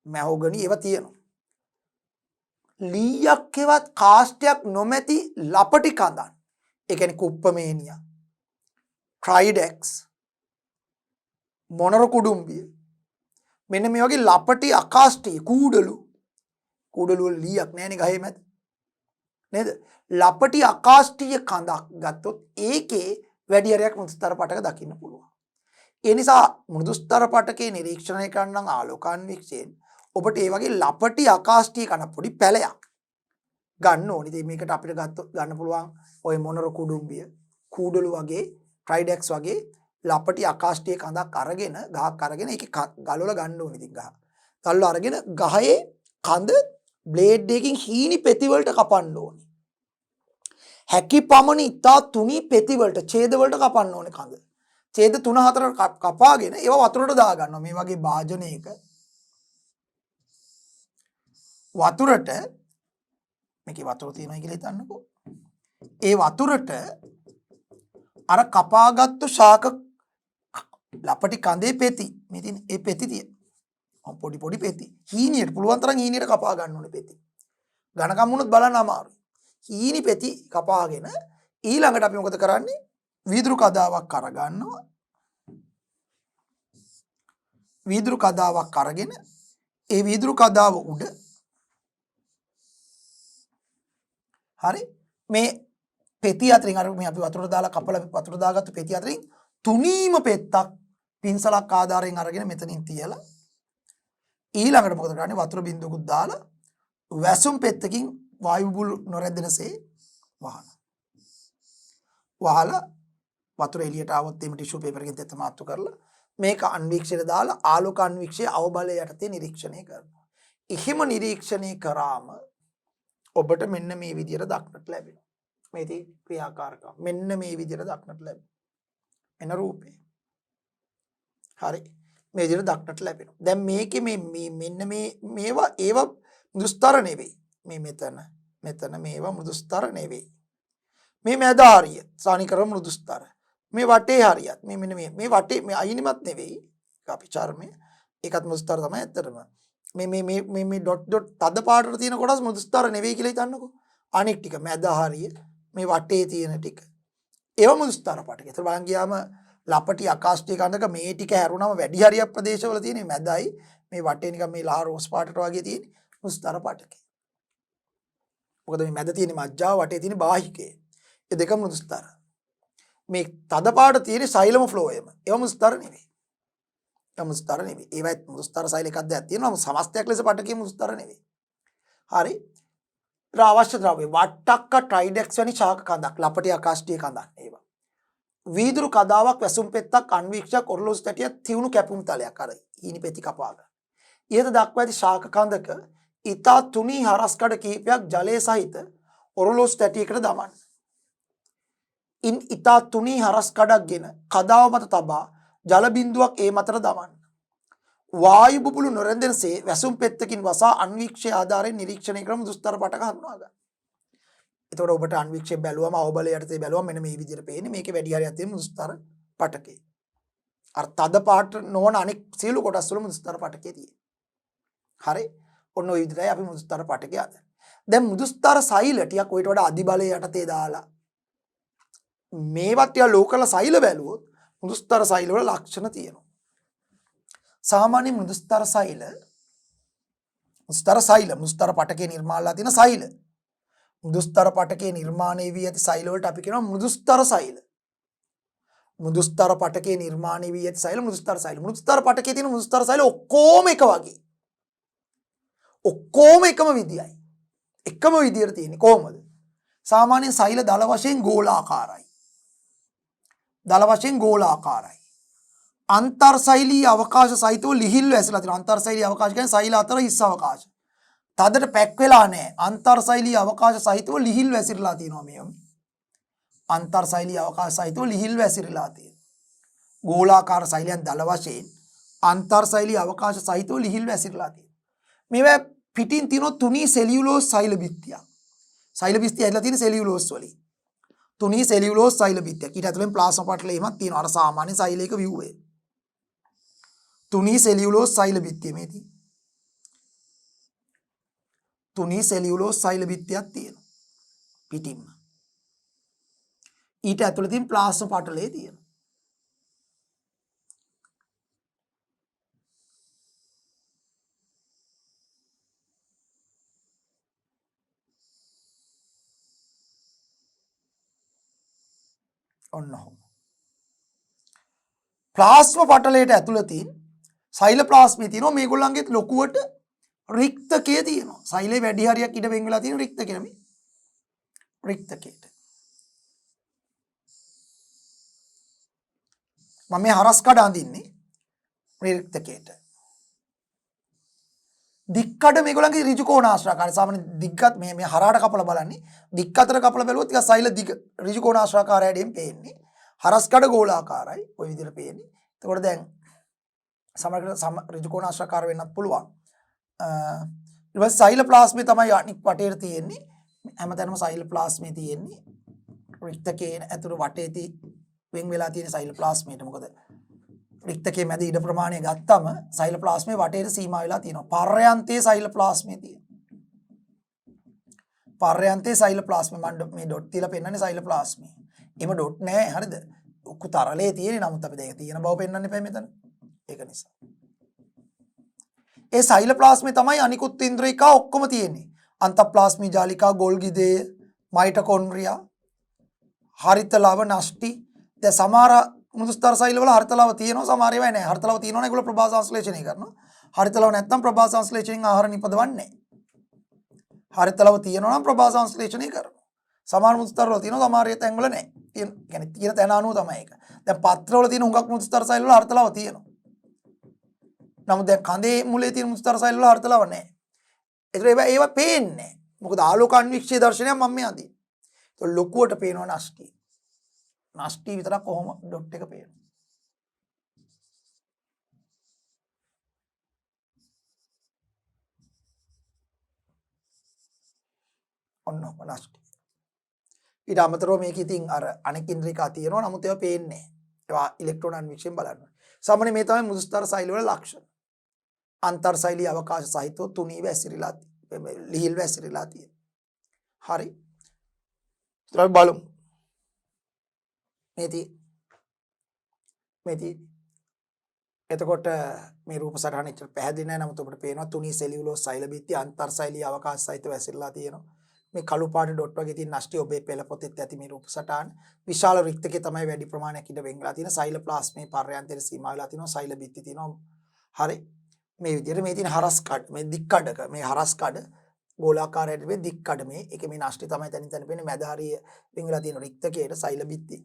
මැහොගනි ඒවා තියෙනවා. ලීයක් එවත් කාෂ්ඨයක් නොමැති ලපටි කඳන්. ඒ කියන්නේ කුප්පමේනියා, ට්‍රයිඩෙක්ස්, මොනර කුඩුම්බිය. මෙන්න මේ වගේ ලපටි අකාෂ්ඨී කූඩලු වල ලීයක් නැහැනේ ගහේ මැද. නේද? ලපටි අකාෂ්ඨීය කඳක් ගත්තොත් ඒකේ වැඩි හරියක් මෘදුස්තර පටක දකින්න පුළුවන්. ඒ නිසා මෘදුස්තර පටකේ නිරීක්ෂණය කරන ආලෝකාන්වීක්ෂයෙන් ඔබට ඒ වගේ ලපටි අකාෂ්ඨීය කන පොඩි පැලයක් ගන්න ඕනේ. ඉතින් මේකට අපිට ගන්න පුළුවන් ওই මොනර කුඩුම්බිය, කූඩලු වගේ, ට්‍රයිඩෙක්ස් වගේ ලපටි අකාෂ්ඨීය කඳක් අරගෙන ගහක් අරගෙන ඒකේ ගල් වල ගන්න ඕනේ. ඉතින් ගල් වල අරගෙන ගහේ කඳ බ්ලේඩ් එකකින් හීනි පෙති වලට කපන්න ඕනේ. හැකි පමණ ඉතා තුනි පෙති වලට ඡේද වලට කපන්න ඕනේ කඳ. ඡේද 3-4 කපාගෙන ඒවා වතුරට දා ගන්නවා. මේ වගේ භාජනයක වතුරට මේකේ වතුර තියෙනවා කියලා හිතන්නකෝ. ඒ වතුරට අර කපාගත්තු ශාක ලපටි කඳේ පෙති මේ තියෙන ඒ පෙති තියෙන පොඩි පෙති හීනියට පුළුවන් තරම් හීනියට කපා ගන්න ඕනේ පෙති. ඝනකම් වුණොත් බලන්න අමාරුයි. හීනි පෙති කපාගෙන ඊළඟට අපි මොකද කරන්නේ? වීදුරු කදාවක් අරගන්නවා. වීදුරු කදාවක් අරගෙන ඒ වීදුරු කදාව උඩ හරි මේ පෙති අතරින් අර මේ අපි වතුරට දාලා කපලා වතුර දාගත්තු පෙති අතරින් තුනීම පෙත්තක් පින්සලක් ආධාරයෙන් අරගෙන මෙතනින් තියලා ඊළඟට මොකද කරන්නේ? වතුර බින්දුවකුත් දාලා වැසුම් පෙත්තකින් වායු බුබුළු නොරැඳෙනසේ වහලා වතුර එළියට ආවොත් එimhe ටිෂු පේපර් එකෙන් තෙත මාත්තු කරලා මේක අන්වීක්ෂණයට දාලා ආලෝක අන්වීක්ෂයේ අවබලය යටතේ නිරීක්ෂණය කරනවා. එහෙම නිරීක්ෂණය කරාම ඔබට මෙන්න මේ විදියට දක්නට ලැබෙනවා. මේ තේ ක්‍රියාකාරකම් මෙන්න මේ විදියට දක්නට ලැබෙනවා. එන රූපේ. හරි. මේ විදියට දක්නට ලැබෙනවා. දැන් මේකේ මෙන්න මේවා ඒවා මෘදුස්තර නෙවෙයි. මේ මෙතන මේවා මෘදුස්තර නෙවෙයි. මේ මැද හරිය සානිකර මෘදුස්තර. මේ වටේ හරියත් මේ මෙන්න මේ වටේ මේ අයිනිමත් නෙවෙයි. අපි චර්මය ඒකත් මෘදුස්තර තමයි ඇත්තටම. මේ ඩොට් තද පාටට තියෙන කොටස් මෘදුස්තර නෙවෙයි කියලා හිතන්නකෝ. අනික් ටික මැද හරිය මේ වටේ තියෙන ටික ඒව මෘදුස්තර පාටක. ඒතර බලන් ගියාම ලපටි අකාෂ්ඨීය කඳක මේ ටික හැරුණාම වැඩි හරියක් ප්‍රදේශවල තියෙන මැදයි මේ වටේ නිකන් මේ ලහ රෝස් පාටට වගේ තියෙන මෘදුස්තර පාටක. මොකද මේ මැද තියෙන මජ්ජාව වටේ තියෙන බාහිකය. ඒ දෙක මෘදුස්තර. මේ තද පාට තියෙන සෛලම ෆ්ලෝයම ඒව මෘදුස්තර නෙවෙයි. මෘදුස්තර නෙවෙයි. ඒවත් මෘදුස්තර සෛල එකක් දැක් තියෙනවා. සමස්තයක් ලෙස පටකේ මෘදුස්තර නෙවෙයි. හරි. අවශ්‍ය ද්‍රව්‍ය වට්ටක්ක ට්‍රයිඩෙක්ස් වැනි ශාක කඳක් ලපටි අකාෂ්ඨීය කඳක් ඒවා. වීදුරු කදාවක් වැසුම් පෙත්තක් අන්වීක්ෂයක් ඔරලෝසු තැටියක් තියුණු කැපුම් තලයක් අර ඊනි පෙති කපා ගන්න. ඊට දක්වා ඇති ශාක කඳක ඊතා තුනී හරස්කඩ කීපයක් ජලයේ සහිත ඔරලෝසු තැටියකට දමන්න. ඉන් ඊතා තුනී හරස්කඩක්ගෙන කදාව මත තබා ජල බිඳුවක් ඒ මතට දමන්න. වායු බුබුළු නොරැඳෙනසේ වැසුම් පෙත්තකින් වසා අන්වීක්ෂයේ ආධාරයෙන් නිරීක්ෂණය කරන දුස්තර පටක හඳුනා ගන්න. එතකොට ඔබට අන්වීක්ෂය බැලුවම අවබලය යටතේ බැලුවම මෙන්න මේ විදිහට පේන්නේ. මේකේ වැඩි හරියක් තියෙන දුස්තර පටකේ. අර තද පාට නොවන අනෙක් සියලු කොටස් වල මෘදුස්තර පටකේ තියෙන්නේ. හරි. ඔන්න ඔය විදිහටයි අපි මෘදුස්තර පටකේ හදන්නේ. දැන් මෘදුස්තර සෛල ටිකක් ඔයිට වඩා අධිබලය යටතේ දාලා මේවත් ටික ලෝකල සෛල බැලුවොත් මෘදුස්තර සෛල වල ලක්ෂණ තියෙනවා. සාමාන්‍ය මෘදුස්තර සෛල මෘදුස්තර පටකේ නිර්මාණලා තියෙන සෛල. මෘදුස්තර පටකේ නිර්මාණය වී ඇති සෛල වලට අපි කියනවා මෘදුස්තර සෛල. මෘදුස්තර පටකේ නිර්මාණය වී ඇති සෛල මෘදුස්තර සෛල. මෘදුස්තර පටකේ තියෙන මෘදුස්තර සෛල ඔක්කොම එක වගේ. ඔක්කොම එකම විදියයි. එකම විදියට තියෙන්නේ කොහොමද? සාමාන්‍ය සෛල දල වශයෙන් ගෝලාකාරයි. අන්තර්සෛලීය අවකාශ සහිතව ලිහිල්ව ඇසලා තියෙනවා. අන්තර්සෛලීය අවකාශ කියන්නේ සෛල අතර හිස් අවකාශ. තදට පැක් වෙලා නැහැ. අන්තර්සෛලීය අවකාශ සහිතව ලිහිල්ව ඇසිරලා තියෙනවා මේ. අන්තර්සෛලීය අවකාශ සහිතව ලිහිල්ව ඇසිරලා තියෙනවා. ගෝලාකාර සෛලයන් දල වශයෙන් අන්තර්සෛලීය අවකාශ සහිතව ලිහිල්ව ඇසිරලා තියෙනවා. මේවා පිටින් තියෙන තුනී සෙලියුලෝස් සෛල බිත්තියක්. සෛල බිත්තිය ඇදලා තියෙන සෙලියුලෝස් වලින්. තුනී සෙලියුලෝස් සෛල බිත්තියක්. ඊට ඇතුලෙන් ප්ලාස්මා පටලය එහෙමත් තියෙනවා. අර සාමාන්‍ය සෛලයක view එක. තුනී සෙලියුලෝස් සෛල බිත්තිය මේ තියෙන්නේ. තුනී සෙලියුලෝස් සෛල බිත්තියක් තියෙනවා. පිටින්ම. ඊට ඇතුළතින් ප්ලාස්මා පටලය තියෙනවා. ඔන්න ඔහොම. ප්ලාස්මා පටලයට ඇතුළතින් සෛලප්ලාස්මේ තියෙනවා මේගොල්ලන්ගේ ලොකුවට රික්තකයේ තියෙනවා. සෛලේ වැඩි හරියක් ඉඩ වෙන් වෙලා තියෙන රික්තකේ නෙමෙයි. රික්තකේට. මම මේ හරස් කඩ අඳින්නේ මේ රික්තකේට. දික්කඩ මේගොල්ලන්ගේ ඍජු කෝණාශ්‍රාකාරයි. සාමාන්‍ය දිග්ගත් මේ හරහට කපලා බලන්නේ. දික් අතර කපලා බැලුවොත් ටික සෛල දිග ඍජු කෝණාශ්‍රාකාරයෙන් පේන්නේ. හරස් කඩ ගෝලාකාරයි. ওই විදිහට පේන්නේ. එතකොට දැන් සමහරකට ඍජු කෝණාශ්‍රාකාර වෙන්නත් පුළුවන්. ඊට පස්සේ සෛලප්ලාස්මේ තමයි අනික් වටේට තියෙන්නේ. හැමතැනම සෛලප්ලාස්මේ තියෙන්නේ. රික්තකේ ඇතුළේ වටේදී වෙන් වෙලා තියෙන සෛලප්ලාස්මේට. මොකද රික්තකයේ මැද ඉඩ ප්‍රමාණය ගත්තම සෛලප්ලාස්මේ වටේට සීමා වෙලා තියෙනවා. පර්යන්තයේ සෛලප්ලාස්මේ තියෙනවා. පර්යන්තයේ සෛලප්ලාස්මේ මම මේ ඩොට් තියලා පෙන්නන්නේ සෛලප්ලාස්මේ. එහෙම ඩොට් නැහැ. හරිද? ඔක්කො තරලේ තියෙන්නේ. නමුත් අපි දෙක තියෙන බව පෙන්වන්න එපා මෙතන. ඒක නිසා. ඒ සෛලප්ලාස්මේ තමයි අනිකුත් ඉන්ද්‍රියකා ඔක්කොම තියෙන්නේ. අන්තප්ලාස්මී ජාලිකා, ගොල්ගි දේය, මයිටොකොන්ඩ්‍රියා, හරිත ලව, නෂ්ටි. දැන් සමහර මෘදුස්තර සෛල වල හරිත ලව තියෙනවා, සමහර ඒවා නැහැ. හරිත ලව තියෙනවනේ ඒගොල්ලෝ ප්‍රභා සංශ්ලේෂණය කරනවා. හරිත ලව නැත්නම් ප්‍රභා සංශ්ලේෂණයෙන් ආහාර නිපදවන්නේ නැහැ. හරිත ලව තියෙනවා නම් ප්‍රභා සංශ්ලේෂණය කරනවා. සමහර මෘදුස්තර වල තියෙනවා, සමහර තැන් වල නැහැ. يعني තියෙන තැන අනුව තමයි ඒක. දැන් පත්‍ර වල තියෙන හුඟක් මෘදුස්තර සෛල වල හරිත ලව තියෙනවා. නමුත් දැන් කඳේ මුලේ තියෙන මෘදුස්තර සෛල වල හරිත ලව නැහැ. ඒවා පේන්නේ නැහැ. මොකද ආලෝක අන්වීක්ෂය දර්ශනයක් මම මේ අදින්නේ. ඒක ලොකුවට පේනවා නෂ්ටි. නෂ්ටි විතරක් කොහොම ඩොට් එක පේනවා. ඔන්න නෂ්ටි. ඊට අමතරව මේක ඉතින් අර අනෙක් ඉන්ද්‍රිකා තියෙනවා. නමුත් ඒවා පේන්නේ නැහැ. ඒවා ඉලෙක්ට්‍රෝන අන්වීක්ෂයෙන් බලන්න. සාමාන්‍ය මේ තමයි මෘදුස්තර සෛල වල ලක්ෂණ. අන්තර්සෛලීය අවකාශ සහිතව තුනීව ඇසිරිලා ලිහිල්ව ඇසිරිලා තියෙනවා. හරි. ඊට බලමු. මේති එතකොට මේ රූප සටහන ඉච්චර පැහැදිලි නැහැ. නමුත් ඔබට පේනවා තුනී සෙලියුලෝස් සෛල බිත්ති අන්තර්සෛලීය අවකාශ සහිතව ඇසිරලා තියෙනවා. මේ කළු පාට ඩොට් වගේ තියෙන නෂ්ටි ඔබේ පෙළ පොතෙත් ඇති මේ රූප සටහන. විශාල රික්තකේ තමයි වැඩි ප්‍රමාණයක් ඉඳ වෙන් වෙලා තියෙන. සෛලප්ලාස්මේ පර්යන්තයේ සීමා වෙලා තියෙනවා. සෛල බිත්ති තියෙනවා. හරි. මේ විදිහට මේ තියෙන හරස් කඩ මේ දික් කඩක මේ හරස් කඩ ගෝලාකාරයට මේ දික් කඩ මේ ඒකේ මේ නෂ්ටි තමයි තනින් තන පේන්නේ. මැද හරිය වෙන් වෙලා තියෙන රික්තකේට සෛල බිත්ති.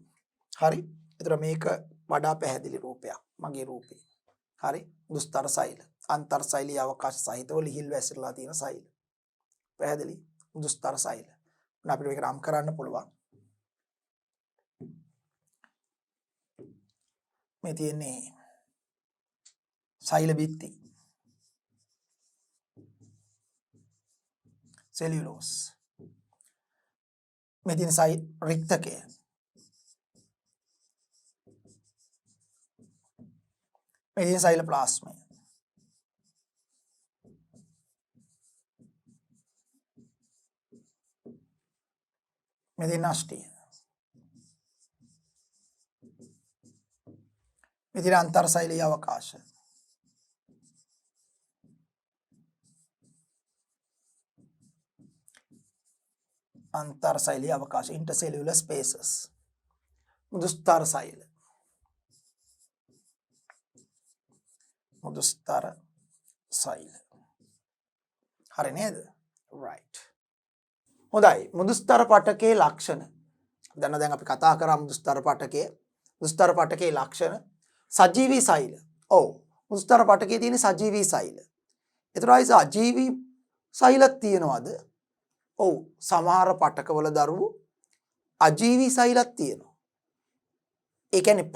හරි. ඒතර මේක වඩා පැහැදිලි රූපයක් මගේ රූපේ. හරි. දුස්තර සෛල අන්තර්සෛලීය අවකාශ සහිතව ලිහිල් වැසිරලා තියෙන සෛල. පැහැදිලි. දුස්තර සෛල. අපිට මේක නම් කරන්න පුළුවන්. මේ තියෙන්නේ සෛල බිත්ති. सेल्यूलोस में तीन साइड रिक्तक है මේ සෛල ප්ලාස්මය. මෙදී නාස්ටිය. මෙදී අන්තර් සෛලීය අවකාශ. अंतर शैली अवकाश इंटरसेल्युलर स्पेसेस मुदुस्तर शैल हरे नेद राइट හොඳයි මුදුස්තර පටකයේ ලක්ෂණ දැන් අපි කතා කරා මුදුස්තර පටකයේ ලක්ෂණ සජීවී සෛල ඔව් මුදුස්තර පටකයේ තියෙන සජීවී සෛල ඒතරයි අජීවී සෛලක් තියෙනවද ඔව් සමහර පටකවල දරුවෝ අජීවී සෛලක් තියෙනවා. ඒ කියන්නේ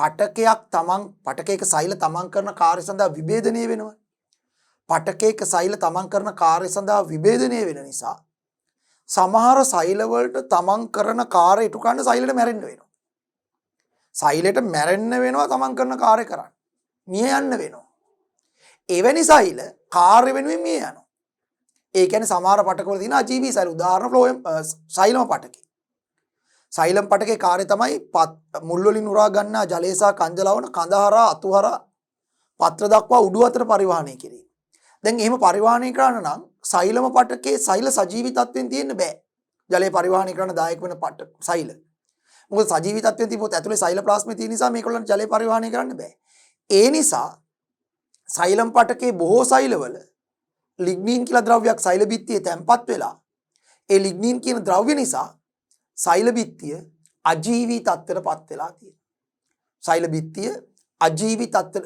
පටකයක සෛල තමන් කරන කාර්ය සඳහා විභේදනය වෙනවා. පටකයක සෛල තමන් කරන කාර්ය සඳහා විභේදනය වෙන නිසා සමහර සෛල වලට තමන් කරන කාර්ය ඉටු කරන්න සෛලෙට මැරෙන්න වෙනවා. සෛලෙට මැරෙන්න වෙනවා තමන් කරන කාර්ය කරන්න. මිය යන්න වෙනවා. එවැනි සෛල කාර්ය වෙනුවෙන් මිය යනවා. ඒ කියන්නේ සමහර පටකවල තියෙන අජීවී සෛල උදාහරණ ෆ්ලෝයම් සෛලම පටකේ. සෛලම් පටකේ කාර්යය තමයි මුල් වලින් උරා ගන්නා ජලය සහ කංජලවන කඳහරා අතුහරා පත්‍ර දක්වා උඩු අතට පරිවාහනය කිරීම. දැන් එහෙම පරිවාහනය කරන්න නම් සෛලම පටකේ සෛල සජීවී තත්වෙන් තියෙන්න බෑ. ජලය පරිවාහනය කරන්න දායක වෙන සෛල. මොකද සජීවී තත්වෙන් තිබ්බොත් ඇතුලේ සෛල ප්ලාස්මේ තියෙන නිසා මේකවලට ජලය පරිවාහනය කරන්න බෑ. ඒ නිසා සෛලම් පටකේ බොහෝ සෛලවල ලිග්නින් කියලා ද්‍රව්‍යයක් සෛල බිත්තියේ තැම්පත් වෙලා ඒ ලිග්නින් කියන ද්‍රව්‍ය නිසා සෛල බිත්තිය අජීවී තත්ත්වයටපත් වෙලා තියෙනවා. සෛල බිත්තිය අජීවී තත්ත්ව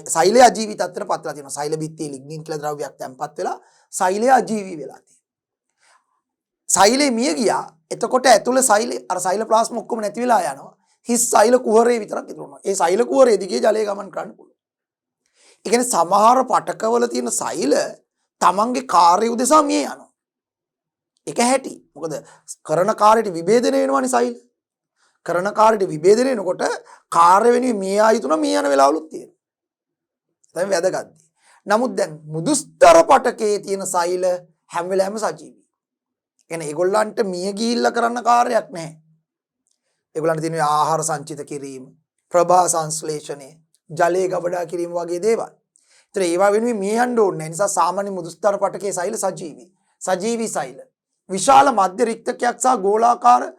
සෛලය අජීවී තත්ත්වයටපත් වෙලා තියෙනවා. සෛල බිත්තියේ ලිග්නින් කියලා ද්‍රව්‍යයක් තැම්පත් වෙලා සෛලය අජීවී වෙලා තියෙනවා. සෛලේ මිය ගියා. එතකොට ඇතුළේ අර සෛල ප්ලාස්ම ඔක්කොම නැති වෙලා යනවා. හිස් සෛල කුහරේ විතරක් ඉතුරු වෙනවා. ඒ සෛල කුහරේ දිගේ ජලය ගමන් කරන්න පුළුවන්. ඒ කියන්නේ සමහර පටකවල තියෙන සෛල තමන්ගේ කාර්ය උදෙසා මිය යනවා. ඒක හැටි. මොකද කරන කාර්යයට විභේදනය වෙනවනේ සෛල. කරන කාර්යයට විභේදනය වෙනකොට කාර්ය වෙනුවෙන් මිය ආයුතුන මිය යන වෙලාවලුත් තියෙනවා. තමයි වැදගත්. නමුත් දැන් මුදුස්තර පටකයේ තියෙන සෛල හැම වෙලාවෙම සජීවී. කියන්නේ ඒගොල්ලන්ට මිය ගිහිල්ලා කරන්න කාර්යයක් නැහැ. ඒගොල්ලන්ට තියෙන ආහාර සංචිත කිරීම, ප්‍රභා සංශ්ලේෂණය, ජලය ගබඩා කිරීම වගේ දේවල්. ඒතර ඒවා වෙනුවෙන් මිය යන්න ඕනේ නැහැ. නිසා සාමාන්‍ය මුදුස්තර පටකයේ සෛල සජීවී. සජීවී සෛල. විශාල මධ්‍ය රික්තකයක් සහ ගෝලාකාර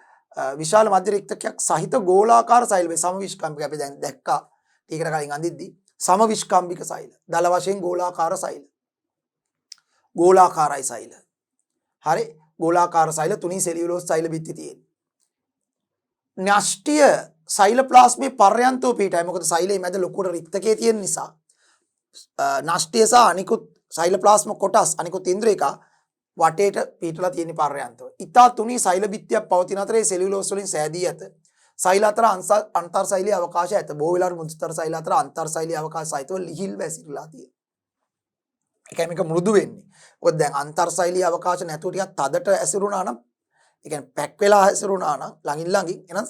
විශාල මධ්‍ය රික්තකයක් සහිත ගෝලාකාර සෛල වේ සමවිස්කම්බික අපි දැන් දැක්කා ටිකට කලින් අඳිද්දි සමවිස්කම්බික සෛල දල වශයෙන් ගෝලාකාර සෛල ගෝලාකාරයි සෛල හරි ගෝලාකාර සෛල තුනී සෙලියුලෝස් සෛල බිත්ති තියෙන න්‍යෂ්ටිය සෛල ප්ලාස්මේ පර්යන්තෝ පිටයි මොකද සෛලයේ මැද ලොකුට රික්තකයේ තියෙන නිසා න්‍යෂ්ටිය සහ අනිකුත් සෛල ප්ලාස්ම කොටස් අනිකුත් ඉන්ද්‍රියක වටේට පිටලා තියෙන පර්යන්තව. ඊතා තුනී සෛල බිත්තියක් පවතින අතරේ සෙලියුලෝස් වලින් සෑදී ඇත. සෛල අතර අන්තර් සෛලීය අවකාශය ඇත. බොහෝ වෙලාවට මුදුස්තර සෛල අතර අන්තර් සෛලීය අවකාශ සහිතව ලිහිල් වැසිරලා තියෙනවා. ඒකයි මේක මෘදු වෙන්නේ. මොකද දැන් අන්තර් සෛලීය අවකාශ නැතුව ටිකක් තදට ඇසිරුණා නම් ඒ කියන්නේ පැක් වෙලා ඇසිරුණා නම් ළඟින් එහෙනම්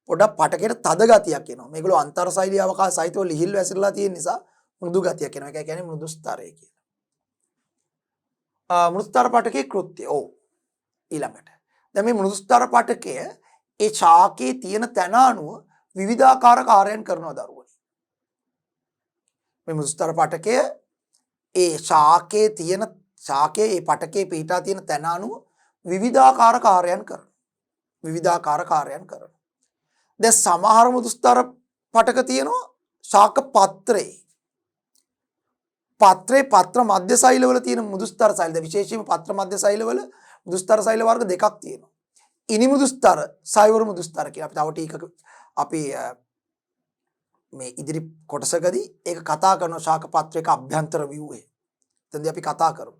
පොඩක් පටකේට තද ගතියක් එනවා. මේගොල්ලෝ අන්තර් සෛලීය අවකාශ සහිතව ලිහිල් වැසිරලා තියෙන නිසා මෘදු ගතියක් එනවා. ඒකයි කියන්නේ මෘදු ස්තරය කියලා. මෘදුස්තර පටකයේ කෘත්‍ය. ඔව්. ඊළඟට. දැන් මේ මෘදුස්තර පටකය ඒ ශාකයේ තියෙන තැන අනුව විවිධාකාර කාර්යයන් කරනවා දරුවනි. මේ මෘදුස්තර පටකය ඒ ශාකයේ ඒ පටකයේ පිටා තියෙන තැන අනුව විවිධාකාර කාර්යයන් කරනවා. දැන් සමහර මෘදුස්තර පටක තියෙනවා ශාක පත්‍රේ පත්‍ර මධ්‍ය සෛලවල තියෙන මුදුස්තර සෛල විශේෂයෙන්ම පත්‍ර මධ්‍ය සෛලවල මුදුස්තර සෛල වර්ග දෙකක් තියෙනවා. ඉනි මුදුස්තර, සයවර මුදුස්තර කියලා අපි තව ටිකක අපි මේ ඉදිරි කොටසකදී ඒක කතා කරන ශාක පත්‍රයක අභ්‍යන්තර ව්‍යුහය. එතෙන්දී අපි කතා කරමු.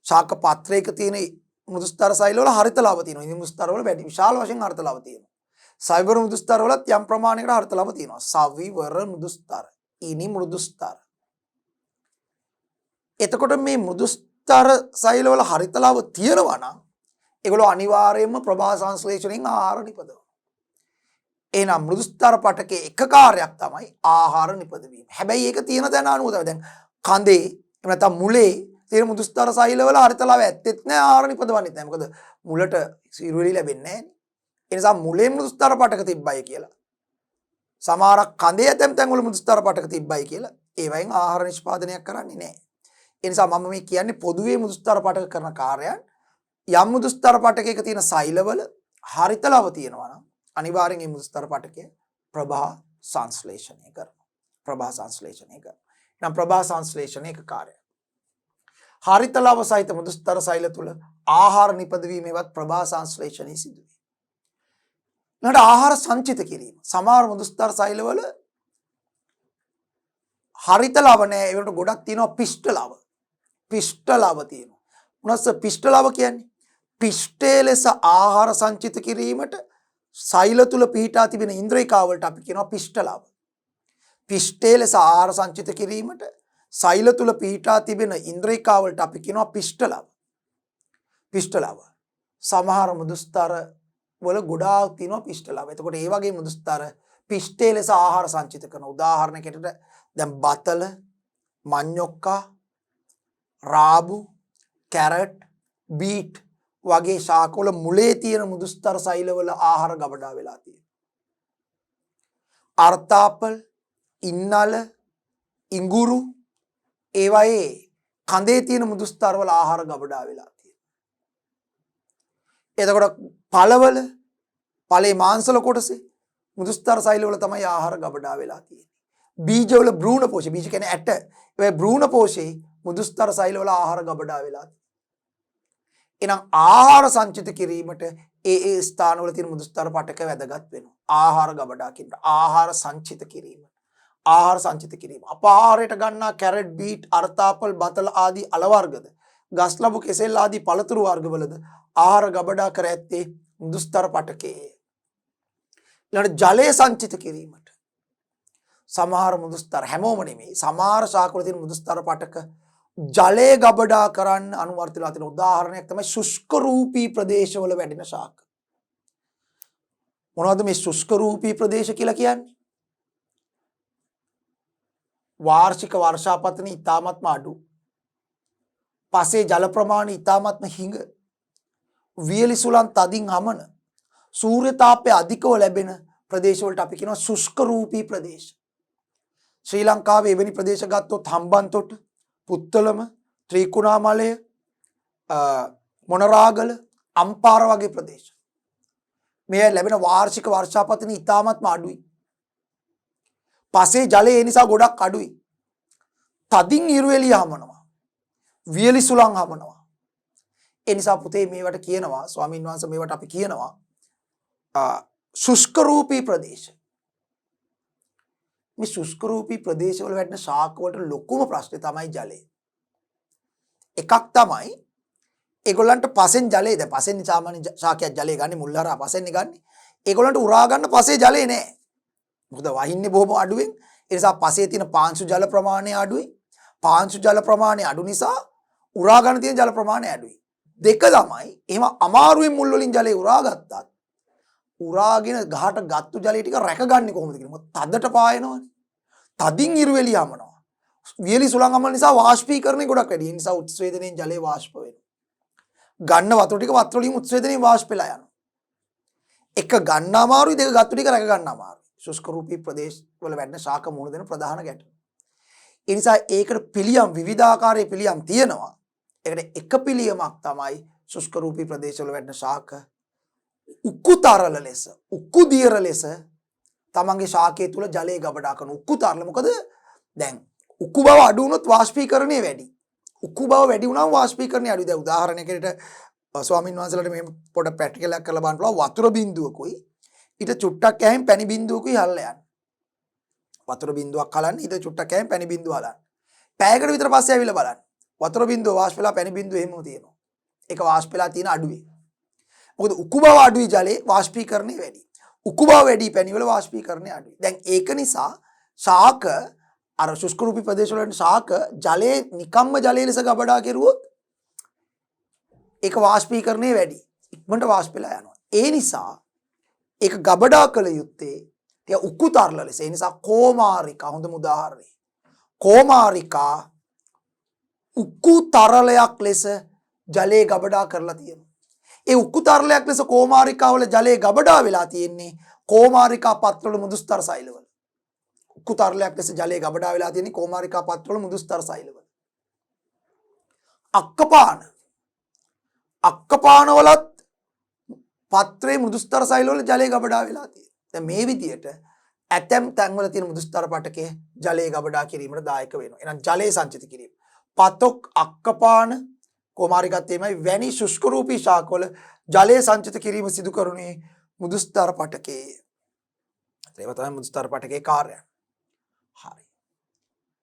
ශාක පත්‍රයක තියෙන මුදුස්තර සෛලවල හරිත ලාභ තියෙනවා. ඉනි මුදුස්තර වල වැඩි විශාල වශයෙන් හරිත ලාභ තියෙනවා. සයවර මුදුස්තර වලත් යම් ප්‍රමාණයකට හරිත ලාභ තියෙනවා. සවිවර මුදුස්තර, ඉනි මුදුස්තර එතකොට මේ මෘදුස්තර සෛලවල හරිතලාව තියෙනවා නම් ඒගොල්ලෝ අනිවාර්යයෙන්ම ප්‍රභා සංශ්ලේෂණයෙන් ආහාර නිපදවනවා. එහෙනම් මෘදුස්තර පටකයේ එක කාර්යයක් තමයි ආහාර නිපදවීම. හැබැයි ඒක තියෙන තැන අනුව තමයි. දැන් කඳේ එහෙම නැත්නම් මුලේ තියෙන මෘදුස්තර සෛලවල හරිතලාව ඇත්තෙත් නෑ ආහාර නිපදවන්නෙත් නෑ. මොකද මුලට සිරුරෙලි ලැබෙන්නේ නෑනේ. ඒ නිසා මුලේ මෘදුස්තර පටක තිබ්බයි කියලා. සමහරක් කඳේ ඇතැම් තැන්වල මෘදුස්තර පටක තිබ්බයි කියලා ඒවයින් ආහාර නිෂ්පාදනයක් කරන්නේ නෑ. ඒ නිසා මම මේ කියන්නේ පොදුවේ මෘදුස්තර පටක කරන කාර්යයන් යම් මෘදුස්තර පටකයක තියෙන සෛලවල හරිතලාව තියෙනවා නම් අනිවාර්යෙන් මේ මෘදුස්තර පටකය ප්‍රභා සංශ්ලේෂණය කරනවා. ප්‍රභා සංශ්ලේෂණය කරනවා. නම් ප්‍රභා සංශ්ලේෂණයක කාර්යය. හරිතලාව සහිත මෘදුස්තර සෛල තුල ආහාර නිපදවීමේවත් ප්‍රභා සංශ්ලේෂණය සිදු වේ. ඊළඟට ආහාර සංචිත කිරීම. සමහර මෘදුස්තර සෛලවල හරිතලාව නෑ. ඒකට ගොඩක් තියෙනවා පිෂ්ඨලාව. පිෂ්ඨලාව තියෙනවා. මොනවාද පිෂ්ඨලාව කියන්නේ? පිෂ්ඨයේ ලෙස ආහාර සංචිත කිරීමට සෛල තුල පිහිටා තිබෙන ඉන්ද්‍රියකාව වලට අපි කියනවා පිෂ්ඨලාව. පිෂ්ඨයේ ලෙස ආහාර සංචිත කිරීමට සෛල තුල පිහිටා තිබෙන ඉන්ද්‍රියකාව වලට අපි කියනවා පිෂ්ඨලාව. පිෂ්ඨලාව. සමහර මෘදුස්තර වල ගොඩාක් තියෙනවා පිෂ්ඨලාව. එතකොට ඒ වගේ මෘදුස්තර පිෂ්ඨයේ ලෙස ආහාර සංචිත කරන උදාහරණයකට දැන් බතල, මඤ්ඤොක්කා, රාබු, කැරට්, බීට් වගේ ශාකවල මුලේ තියෙන මෘදුස්තර සෛලවල ආහාර ගබඩා වෙලා තියෙනවා. අර්තාපල්, ඉන්නල, ඉඟුරු ඒ වගේ කඳේ තියෙන මෘදුස්තර වල ආහාර ගබඩා වෙලා තියෙනවා. එතකොට පළවල ඵලයේ මාංශල කොටසේ මෘදුස්තර සෛලවල තමයි ආහාර ගබඩා වෙලා තියෙන්නේ. බීජවල භ්‍රූණ පෝෂේ බීජ කියන්නේ ඇට. ඒ භ්‍රූණ පෝෂේ මෘදුස්තර සෛලවල ආහාර ගබඩා වෙලා තියෙනවා. එහෙනම් ආහාර සංචිත කිරීමට ඒ ස්ථානවල තියෙන මෘදුස්තර පටක වැදගත් වෙනවා. ආහාර ගබඩා කියන ආහාර සංචිත කිරීම. ආහාර සංචිත කිරීම. අපාහාරයට ගන්නා කැරට්, බීට්, අර්තාපල්, බතල ආදී අල වර්ගද, ගස් ලැබු කෙසෙල් ආදී පළතුරු වර්ගවලද ආහාර ගබඩා කර ඇත්තේ මෘදුස්තර පටකයේ. ඊළඟ ජලය සංචිත කිරීමට සමහර මෘදුස්තර හැමෝම නෙමෙයි සමහර ශාකවල තියෙන මෘදුස්තර පටක ජලය ගබඩා කරන්න අනුවර්ත වෙලා තියෙන උදාහරණයක් තමයි ශුෂ්ක රූපී ප්‍රදේශවල වැඩෙන ශාක. මොනවද මේ ශුෂ්ක රූපී ප්‍රදේශ කියලා කියන්නේ? වාර්ෂික වර්ෂාපතන ඉතාමත්ම අඩු. පසේ ජල ප්‍රමාණය ඉතාමත්ම හිඟ. වියලි සුළං තදින් හමන. සූර්ය තාපය අධිකව ලැබෙන ප්‍රදේශවලට අපි කියනවා ශුෂ්ක රූපී ප්‍රදේශ. ශ්‍රී ලංකාවේ එවැනි ප්‍රදේශ ගත්තොත් හම්බන්තොට, පුත්තලම, ත්‍රිකුණාමලය, මොනරාගල, අම්පාර වගේ ප්‍රදේශ. මේ ලැබෙන වාර්ෂික වර්ෂාපතන ඉතාමත්ම අඩුයි. පසේ ජලය ඒ නිසා ගොඩක් අඩුයි. තදින් ඉරුවෙලිය හමනවා. වියලි සුළං හමනවා. ඒ නිසා පුතේ මේවට කියනවා ස්වාමීන් වහන්සේ මේවට අපි කියනවා ශුෂ්ක රූපී ප්‍රදේශ. මේ ශුෂ්ක රූපී ප්‍රදේශවල වැඩෙන ශාක වලට ලොකුම ප්‍රශ්නේ තමයි ජලය. එකක් තමයි ඒගොල්ලන්ට පසෙන් ජලය දැන් පසෙන් සාමාන්‍ය ශාකයක් ජලය ගන්න මුල් හරහා පසෙන් ගන්න. ඒගොල්ලන්ට උරා ගන්න පසේ ජලය නෑ. මොකද වහින්නේ බොහොම අඩුවෙන්. ඒ නිසා පසේ තියෙන පාංශු ජල ප්‍රමාණය අඩුයි. පාංශු ජල ප්‍රමාණය අඩු නිසා උරා ගන්න තියෙන ජල ප්‍රමාණය අඩුයි. දෙක තමයි එහෙම අමාරුවෙන් මුල් වලින් ජලය උරා ගත්තත් උරාගෙන ගහට ගත්තු ජලය ටික රැකගන්නේ කොහොමද කියලා. මොකද තදට පායනවනේ. තදින් ඉරුවෙලිය යමනවා. වියලි සුළං හමන නිසා වාෂ්පීකරණය ගොඩක් වැඩි. ඒ නිසා උත්සේදනයෙන් ජලය වාෂ්ප වෙනවා. ගන්න වතුර ටික වතුර වලින් උත්සේදනයෙන් වාෂ්ප වෙලා යනවා. එක ගන්න අමාරුයි, දෙක ගත්තු ටික රැක ගන්න අමාරුයි. ශුෂ්ක රූපී ප්‍රදේශ වල වැඩෙන ශාක මුහුණ දෙන ප්‍රධාන ගැටලුව. ඒ නිසා ඒකට පිළියම් විවිධාකාරයේ පිළියම් තියෙනවා. ඒකට එක පිළියමක් තමයි ශුෂ්ක රූපී ප්‍රදේශවල වැඩෙන ශාක උක්කුතරල ලෙස, උක්කුදියර ලෙස තමන්ගේ ශාකයේ තුල ජලය ගබඩා කරන උක්කුතරල. මොකද දැන් උක්කු බව අඩු වුණොත් වාෂ්පීකරණය වැඩි. උක්කු බව වැඩි වුණාම වාෂ්පීකරණය අඩුයි. දැන් උදාහරණයකට ස්වාමීන් වහන්සේලාට මේ පොඩ ප්‍රැක්ටිකල් එකක් කරලා බලන්න පුළුවන්. වතුර බින්දුවකුයි ඊට චුට්ටක් ඇහින් පැණි බින්දුවකුයි හල්ලා යන්න. වතුර බින්දුවක් හලන්න ඊට චුට්ටක් ඇහින් පැණි බින්දුව හලන්න. පැයකට විතර පස්සේ ඇවිල්ලා බලන්න. වතුර බින්දුව වාෂ්ප වෙලා පැණි බින්දුව එහෙමම තියෙනවා. ඒක වාෂ්ප වෙලා තියෙන අඩුවේ. මොකද උක්කු බව අඩුයි ජලයේ වාෂ්පීකරණය වැඩි. උක්කු බව වැඩි පැණි වල වාෂ්පීකරණය අඩුයි. දැන් ඒක නිසා ශාක අර ශුෂ්ක රූපී ප්‍රදේශ වල ශාක ජලයේ නිකම්ම ජලයේ ලෙස ගබඩා කෙරුවොත් ඒක වාෂ්පීකරණය වැඩි. ඉක්මනට වාෂ්ප වෙලා යනවා. ඒ නිසා ඒක ගබඩා කළ යුත්තේ ටික උක්කු තරල ලෙස. ඒ නිසා කෝමාරිකා හොඳම උදාහරණය. කෝමාරිකා උක්කු තරලයක් ලෙස ජලයේ ගබඩා කරලා තියෙනවා. ඒ උක්කු තරලයක් ලෙස කෝමාරිකාවල ජලයේ ගබඩා වෙලා තියෙන්නේ කෝමාරිකා පත්‍රවල මුදුස්තර සෛලවල. උක්කු තරලයක් ලෙස ජලයේ ගබඩා වෙලා තියෙන්නේ කෝමාරිකා පත්‍රවල මුදුස්තර සෛලවල. අක්කපානවලත් පත්‍රයේ මුදුස්තර සෛලවල ජලයේ ගබඩා වෙලා තියෙනවා. දැන් මේ විදියට ඇතැම් තැන්වල තියෙන මුදුස්තර පටකයේ ජලයේ ගබඩා කිරීමට දායක වෙනවා. එහෙනම් ජලයේ සංචිත කිරීම. පතොක් අක්කපාන කෝමාරිකත් එමය වැනි ශුෂ්ක රූපී ශාකවල ජලයේ සංචිත කිරීම සිදු කරුණේ මුදුස්තර පටකයේ. ඒව තමයි මුදුස්තර පටකයේ කාර්යය. හරි.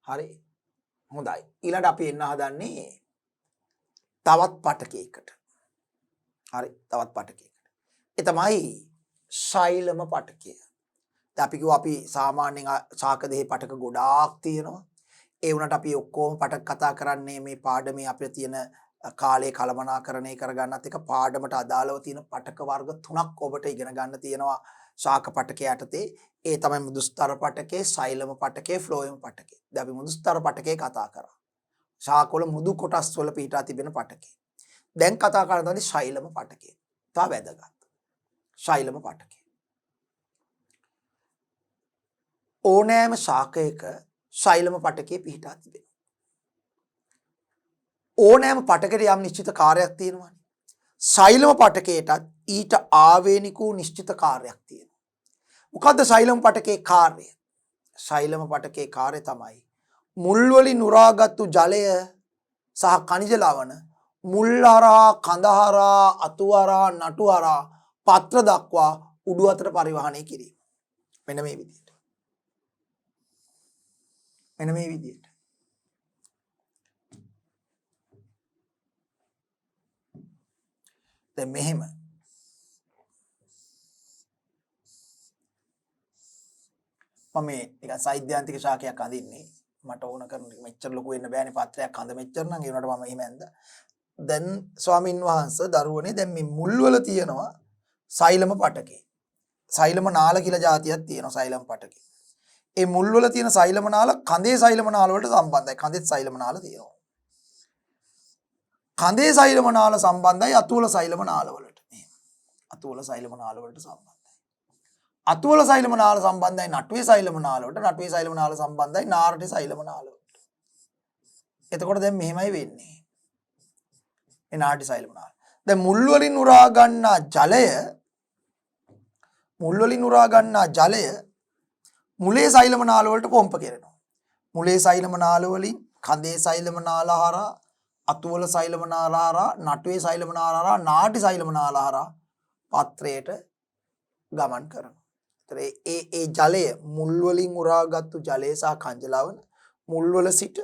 හරි. හොඳයි. ඊළඟට අපි එන්න හදන්නේ තවත් පටකයකට. හරි. තවත් පටකයකට. ඒ තමයි ශෛලම පටකය. දැන් අපි කිව්වා අපි සාමාන්‍යයෙන් ශාක දෙහි පටක ගොඩාක් තියෙනවා. ඒ වුණාට අපි ඔක්කොම පටක කතා කරන්නේ මේ පාඩමේ අපිට තියෙන කාලේ කළමනාකරණය කරගන්නත් එක පාඩමට අදාළව තියෙන පටක වර්ග 3ක් ඔබට ඉගෙන ගන්න තියෙනවා ශාක පටකය යටතේ. ඒ තමයි මුදුස්තර පටකේ, ශෛලම පටකේ, ෆ්ලෝයම් පටකේ. දැන් අපි මුදුස්තර පටකේ කතා කරා. ශාකවල මුදු කොටස් වල පිටා තිබෙන පටකේ. දැන් කතා කරන්නේ ශෛලම පටකේ. තා වැදගත්. ශෛලම පටකේ. ඕනෑම ශාකයක ශෛලම පටකේ පිහිටා තිබෙනවා. ඕනෑම පටකයට යම් නිශ්චිත කාර්යයක් තියෙනවානේ. ශෛලම පටකයටත් ඊට ආවේනික වූ නිශ්චිත කාර්යයක් තියෙනවා. මොකද්ද ශෛලම පටකේ කාර්යය? ශෛලම පටකේ කාර්යය තමයි මුල් වලින් උරාගත්තු ජලය සහ ಖನಿජ ලවණ මුල් හරහා, කඳ හරහා, අතු හරහා, නටු හරහා පත්‍ර දක්වා උඩු අතට පරිවහණය කිරීම. මෙන්න මේ විදිහට. මෙන්න මේ විදිහට. දැන් මෙහෙම මම නිකන් සෛද්‍යාන්තික ශාකයක් අඳින්නේ. මට ඕන කරන මෙච්චර ලොකු වෙන්න බෑනේ පත්‍රයක් අඳ මෙච්චර නම් ඒ වුණාට මම එහෙම ඇඳ. දැන් ස්වාමින් වහන්සේ දරුවනේ දැන් මේ මුල් වල තියෙනවා ශෛලම පටකේ. ශෛලම නාල කියලා જાතියක් තියෙනවා ශෛලම පටකේ. ඒ මුල් වල තියෙන ශෛලම නාල කඳේ ශෛලම නාල වලට සම්බන්ධයි. කඳෙත් ශෛලම නාල තියෙනවා. කඳේ ශෛලම නාල සම්බන්ධයි අතු වල ශෛලම නාල වලට. අතු වල ශෛලම නාල වලට සම්බන්ධයි. අතු වල ශෛලම නාල සම්බන්ධයි නටුවේ ශෛලම නාල වලට. නටුවේ ශෛලම නාල සම්බන්ධයි නාරටි ශෛලම නාල වලට. එතකොට දැන් මෙහෙමයි වෙන්නේ. මේ නාරටි ශෛලම නාල. දැන් මුල් වලින් උරා ගන්නා ජලය මුලේ ශෛලම නාල වලට පොම්ප කරනවා. මුලේ ශෛලම නාල වලින් කඳේ ශෛලම නාල හරහා, අතු වල ශෛලම නාල හරහා, නටුවේ ශෛලම නාල හරහා, නාටි ශෛලම නාල හරහා පත්‍රයට ගමන් කරනවා. ඒ ජලය මුල් වලින් උරාගත්තු ජලය සහ කඳ ලවණ මුල් වල සිට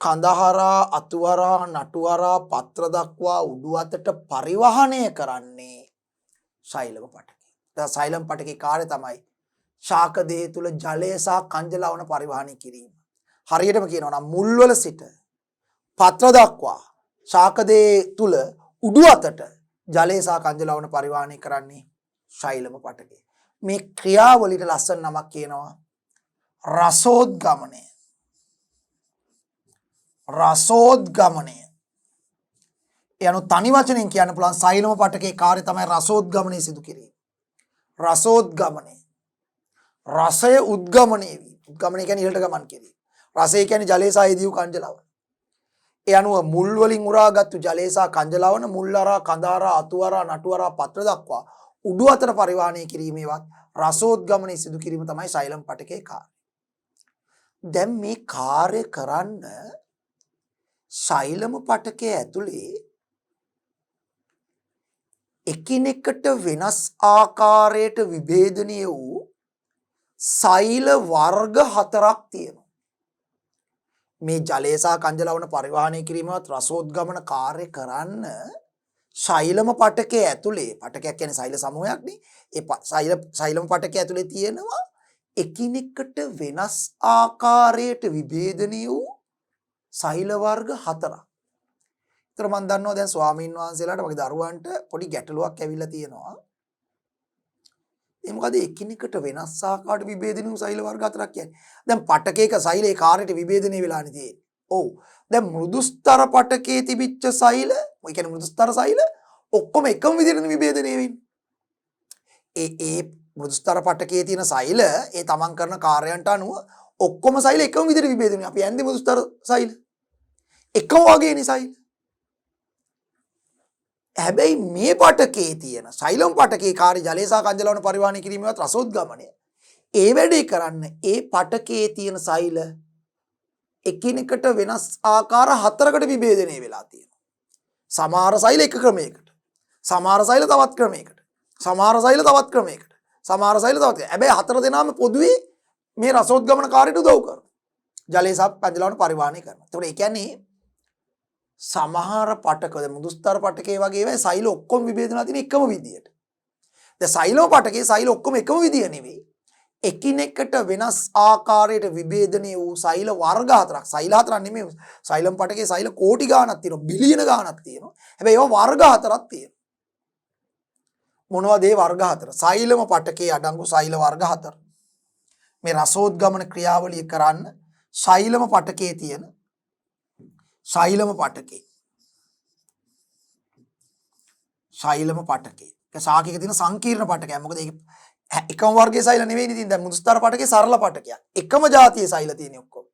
කඳ හරහා, අතු හරහා, නටු හරහා පත්‍ර දක්වා උඩු අතට පරිවහණය කරන්නේ ශෛලම පටකේ. දැන් ශෛලම පටකේ කාර්යය තමයි ශාක දේහ තුල ජලය සහ කඳ ලවණ පරිවහණය කිරීම. හරියටම කියනවා නම් මුල් වල සිට පත්‍ර දක්වා ශාක දේහ තුල උඩු අතට ජලය සහ කඳ ලවණ පරිවහණය කරන්නේ ශෛලම පටකේ. මේ ක්‍රියාවලියට ලස්සන නමක් කියනවා රසෝද්ගමනය. රසෝද්ගමනය. යනු තනි වචනෙන් කියන්න පුළුවන් ශෛලම පටකේ කාර්යය තමයි රසෝද්ගමනය සිදු කිරීම. රසෝද්ගමනය. රසය උද්ගමනය වීම. උද්ගමනය කියන්නේ ඉහළට ගමන් කිරීම. රසය කියන්නේ ජලය සහ ඉදිව් කඳ ලවණ. ඒ අනුව මුල් වලින් උරාගත්තු ජලය සහ කඳ ලවණ මුල් හරහා, කඳ හරහා, අතු හරහා, නටු හරහා පත්‍ර දක්වා උඩු අතට පරිවහණය කිරීමේවත් රසෝද්ගමනය සිදු කිරීම තමයි ශෛලම පටකේ කාර්යය. දැන් මේ කාර්ය කරන්න ශෛලම පටකයේ ඇතුලේ එකිනෙකට වෙනස් ආකාරයට විභේදනය වූ සෛල වර්ග 4ක් තියෙනවා. මේ ජලය සහ කඳ ලවණ පරිවහණය කිරීමවත් රසෝද්ගමන කාර්ය කරන්න ශෛලම පටකයේ ඇතුලේ පටකයක් කියන්නේ සෛල සමූහයක්නේ. ඒ ශෛලම පටකයේ ඇතුලේ තියෙනවා එකිනෙකට වෙනස් ආකාරයට විභේදනය වූ සෛල වර්ග 4ක්. ඒතර මම දන්නවා දැන් ස්වාමීන් වහන්සේලාට මගේ දරුවන්ට පොඩි ගැටලුවක් ඇවිල්ලා තියෙනවා. ඒ මොකද එකිනෙකට වෙනස් ආකාරයට විභේදනය වූ සෛල වර්ග හතරක් කියන්නේ. දැන් පටකයක සෛලේ කාර්යයට විභේදනය වෙලානේ තියෙන්නේ. ඔව්. දැන් මෘදුස්තර පටකයේ තිබිච්ච සෛල, ඒ කියන්නේ මෘදුස්තර සෛල ඔක්කොම එකම විදිහට විභේදනය වෙන්නේ. ඒ මෘදුස්තර පටකයේ තියෙන සෛල ඒ තමන් කරන කාර්යයන්ට අනුව ඔක්කොම සෛල එකම විදිහට විභේදනය. අපි ඇන්දේ මෘදුස්තර සෛල. එකම වගේනේ සෛල. හැබැයි මේ පටකයේ තියෙන සෛලම් පටකයේ කාර්ය ජලය සහ කංජලවන පරිවාහනය කිරීමේවත් රසෝද්ගමනය ඒ වැඩේ කරන්න ඒ පටකයේ තියෙන සෛල එකිනෙකට වෙනස් ආකාර හතරකට විභේදනය වෙලා තියෙනවා. සමහර සෛල එක ක්‍රමයකට, සමහර සෛල තවත් ක්‍රමයකට, සමහර සෛල තවත් ක්‍රමයකට, සමහර සෛල තවත්. හැබැයි හතර දෙනාම පොදුවේ මේ රසෝද්ගමන කාර්යයට උදව් කරනවා. ජලය සහ කංජලවන පරිවාහනය කරනවා. ඒතකොට ඒ කියන්නේ සමහර පටක මෘදුස්තර පටකේ වගේ ඒවා සෛල ඔක්කොම විභේදනලා තියෙන එකම විදියට. දැන් සෛලම පටකේ සෛල ඔක්කොම එකම විදිය නෙවෙයි. එකිනෙකට වෙනස් ආකාරයට විභේදනය වූ සෛල වර්ග හතරක්. සෛල හතරක් නෙමෙයි. සෛලම් පටකේ සෛල කෝටි ගාණක් තියෙනවා. බිලියන ගාණක් තියෙනවා. හැබැයි ඒවා වර්ග හතරක් තියෙනවා. මොනවද ඒ වර්ග හතර? සෛලම පටකේ අඩංගු සෛල වර්ග හතර. මේ රසෝද්ගමන ක්‍රියාවලිය කරන්න සෛලම පටකේ තියෙන සෛලම පටකේ. සෛලම පටකේ. ඒක ශාකයක තියෙන සංකීර්ණ පටකයක්. මොකද ඒක එකම වර්ගයේ සෛල නෙවෙයිනේ තියෙන්නේ. දැන් මෘදුස්තර පටකේ සරල පටකයක්. එකම જાතියේ සෛල තියෙන්නේ ඔක්කොම.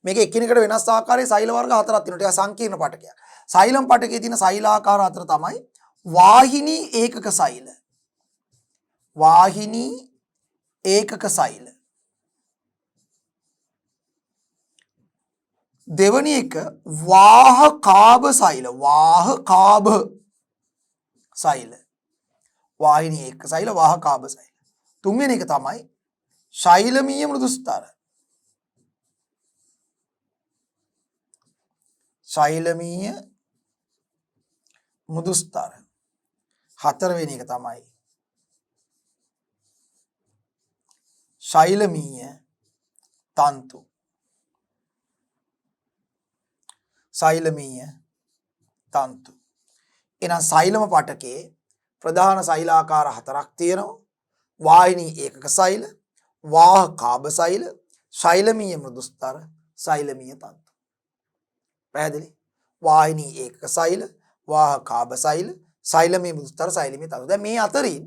මේක එකිනෙකට වෙනස් ආකාරයේ සෛල වර්ග හතරක් තියෙනවා. ඒක සංකීර්ණ පටකයක්. සෛලම් පටකේ තියෙන සෛලාකාර අතර තමයි වාහිනී ඒකක සෛල. වාහිනී ඒකක සෛල. දෙවැනි එක වාහකාභ සෛල. වාහකාභ සෛල. වාහිනී ඒකක සෛල, වාහකාභ සෛල. තුන්වෙනි එක තමයි ශෛලමීය මෘදුස්තර. ශෛලමීය මෘදුස්තර. හතරවෙනි එක තමයි ශෛලමීය තන්තු. ශෛලමීය තන්තු. එහෙනම් සෛලම පටකේ ප්‍රධාන සෛලාකාර හතරක් තියෙනවා. වාහිනී ඒකක සෛල, වාහකාභ සෛල, ශෛලමීය මෘදුස්තර, ශෛලමීය තන්තු. පැහැදිලි? වාහිනී ඒකක සෛල, වාහකාභ සෛල, ශෛලමීය මෘදුස්තර, ශෛලමීය තන්තු. දැන් මේ අතරින්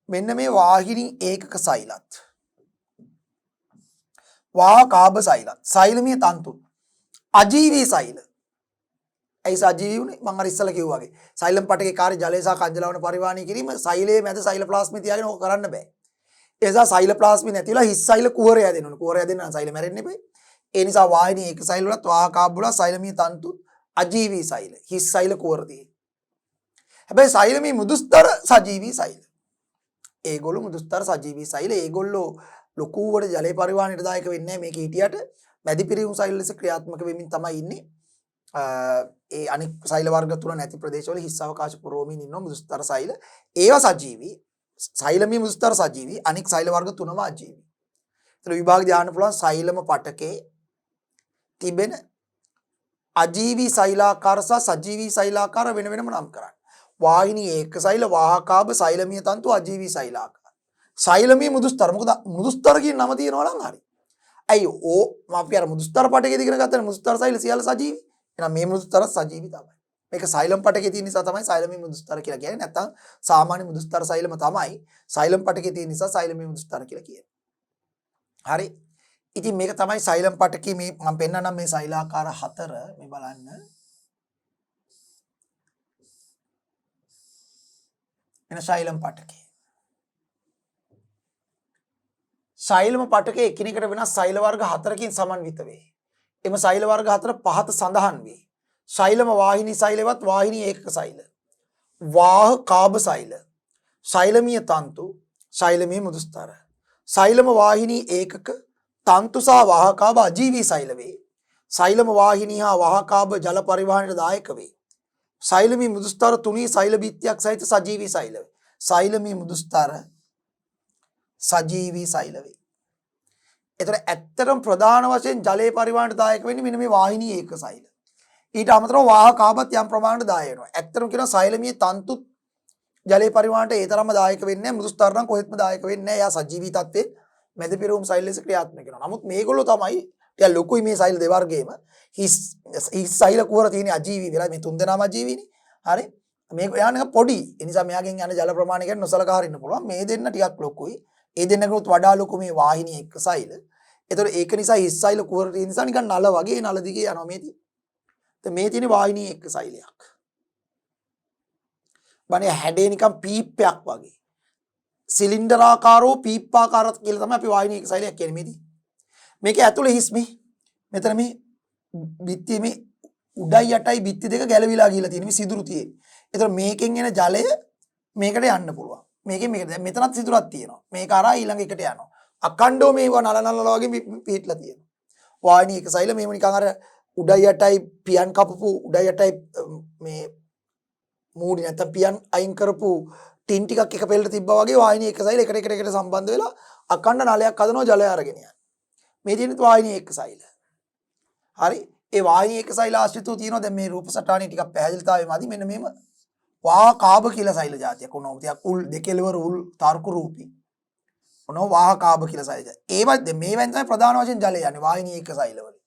මෙන්න මේ වාහිනී ඒකක සෛලත්, වාහකාභ සෛලත්, ශෛලමීය තන්තු අජීවී සෛල. ඇයි සජීවී උනේ? මම අර ඉස්සලා කිව්වා වගේ. සෛලම් පටකේ කාර්ය ජලය සහ කංජලවන පරිවාහනය කිරීම සෛලයේ මැද සෛල ප්ලාස්මි තියාගෙන ඕක කරන්න බෑ. ඒ නිසා සෛල ප්ලාස්මි නැතිලා හිස් සෛල කුහරය දෙන්න ඕනේ. කුහරය දෙන්න නම් සෛල මැරෙන්න එපේ. ඒ නිසා වාහිනී ඒක සෛල වලත් වාහකාභ වල ශෛලමීය තන්තු අජීවී සෛල. හිස් සෛල කුහර තියෙන්නේ. හැබැයි ශෛලමීය මෘදුස්තර සජීවී සෛල. ඒගොල්ලෝ මෘදුස්තර සජීවී සෛල. ඒගොල්ලෝ ලොකුවට ජලය පරිවාහනයට දායක වෙන්නේ නැහැ. මේක හිටියට මැදි පිරිහුණු සෛල ලෙස ක්‍රියාත්මක වෙමින් තමයි ඉන්නේ. ඒ අනික් සෛල වර්ග තුන නැති ප්‍රදේශවල හිස් අවකාශ පුරවමින් ඉන්නවා මෘදුස්තර සෛල. ඒවා සජීවී. ශෛලමීය මෘදුස්තර සජීවී. අනික් සෛල වර්ග තුනම අජීවී. ඒතර විභාග ධානය පුළුවන් සෛලම පටකේ තිබෙන අජීවී සෛලාකාර සහ සජීවී සෛලාකාර වෙන වෙනම නම් කරන්න. වාහිනී ඒක සෛල, වාහකාභ, ශෛලමීය තන්තු, අජීවී සෛලාකාර. ශෛලමීය මෘදුස්තර. මොකද මෘදුස්තර කියන නම තියෙනවා නම් හරි. ඇයි අපි අර මෘදුස්තර පටකේ ඉගෙන ගත්තා මෘදුස්තර සෛල සියල්ල සජීවී. එහෙනම් මේ මෘදුස්තර සජීවී තමයි. මේක සෛලම් පටකේ තියෙන නිසා තමයි සෛලමීය මෘදුස්තර කියලා කියන්නේ. නැත්නම් සාමාන්‍ය මෘදුස්තර සෛලම තමයි සෛලම් පටකේ තියෙන නිසා සෛලමීය මෘදුස්තර කියලා කියන්නේ. හරි. ඉතින් මේක තමයි සෛලම් පටකේ මේ මම පෙන්නන්නම් මේ සෛලාකාර හතර මේ බලන්න. එන සෛලම් පටකේ. සෛලම පටකේ එකිනෙකට වෙනස් සෛල වර්ග හතරකින් සමන්විත වේ. එම සෛල වර්ග හතර පහත සඳහන් වේ. ශෛලම වාහිනී සෛලවත් වාහිනී ඒකක සෛල, වාහකාභ සෛල, ශෛලමීය තන්තු, ශෛලමීය මෘදුස්තර. ශෛලම වාහිනී ඒකක තන්තු සහ වාහකාභ අජීවී සෛල වේ. ශෛලම වාහිනී හා වාහකාභ ජල පරිවහනයට දායක වේ. ශෛලමීය මෘදුස්තර තුනී සෛල බිත්තියක් සහිත සජීවී සෛල වේ. ශෛලමීය මෘදුස්තර සජීවී සෛල වේ. එතකොට ඇත්තටම ප්‍රධාන වශයෙන් ජලයේ පරිවහනට දායක වෙන්නේ මෙන්න මේ වාහිනී ඒක සෛල. ඊට අමතරව වාහකාභත් යම් ප්‍රමාණයට දායක වෙනවා. ඇත්තටම කියනවා ශෛලමීය තන්තුත් ජලයේ පරිමාණයට ඒ තරම්ම දායක වෙන්නේ නැහැ. මෘදු ස්තර නම් කොහෙත්ම දායක වෙන්නේ නැහැ. එයා සජීවී තත්ත්වයේ මැද පෙරවුම් සෛල ලෙස ක්‍රියාත්මක වෙනවා. නමුත් මේගොල්ලෝ තමයි ටික ලොකුයි මේ සෛල දෙවර්ගයේම. හිස් සෛල කුවර තියෙන අජීවී වෙලා මේ තුන් දෙනාම අජීවීනේ. හරි. මේක එයා නිකන් පොඩි. ඒ නිසා මෙයාගෙන් යන ජල ප්‍රමාණය ගැන නොසලකා හරින්න පුළුවන්. මේ දෙන්න ටිකක් ලොකුයි. ඒ දෙන්නකටත් වඩා ලොකු මේ වාහිනී එක්ක සෛල. ඒතකොට ඒක නිසා හිස් සෛල කුවර තියෙන නිසා නිකන් නල වගේ නල දිගේ යනවා මේ තියෙන්නේ. දැන් මේ තියෙන වාහිනී එක්ක සෛලයක්. බනේ හැඩේ නිකන් පීප්පයක් වගේ. සිලින්ඩරාකාරෝ පීප්පාකාරත් කියලා තමයි අපි වාහිනී එක්ක සෛලයක් කියන්නේ මේදී. මේකේ ඇතුලේ හිස් මේ මෙතන මේ බිත්තියේ මේ උඩයි යටයි බිත්ති දෙක ගැලවිලා ගිහලා තියෙන මේ සිදුරු තියෙන්නේ. ඒතර මේකෙන් එන ජලය මේකට යන්න පුළුවන්. මේකෙන් මේකට දැන් මෙතනත් සිදුරක් තියෙනවා. මේක අරා ඊළඟ එකට යනවා. අකණ්ඩව මේව නල වගේ පිටලා තියෙනවා. වාහිනී එක සෛල මේව නිකන් අර උඩයි යටයි පියන් කපපු උඩයි යටයි මේ මූඩි නැත්නම් පියන් අයින් කරපු ටින් ටිකක් එක පෙළට තිබ්බා වගේ වාහිනී එක සෛල එකට සම්බන්ධ වෙලා අකණ්ඩ නලයක් හදනවා ජලය අරගෙන යනවා. මේ තියෙන වාහිනී එක සෛල. හරි. ඒ වාහිනී එක සෛල ආශ්‍රිතව තියෙනවා. දැන් මේ රූප සටහනේ ටිකක් පැහැදිලිතාවය මදි. මෙන්න මේම වාහකාභ කියලා සෛල જાතියක්. ඔනෝ ටිකක් උල් දෙකෙලවර උල් තර්ක රූපී. ඔනෝ වාහකාභ කියලා සෛල. ඒවත් මේවෙන් තමයි ප්‍රධාන වශයෙන් ජලය යන්නේ වාහිනී එක සෛල වලින්.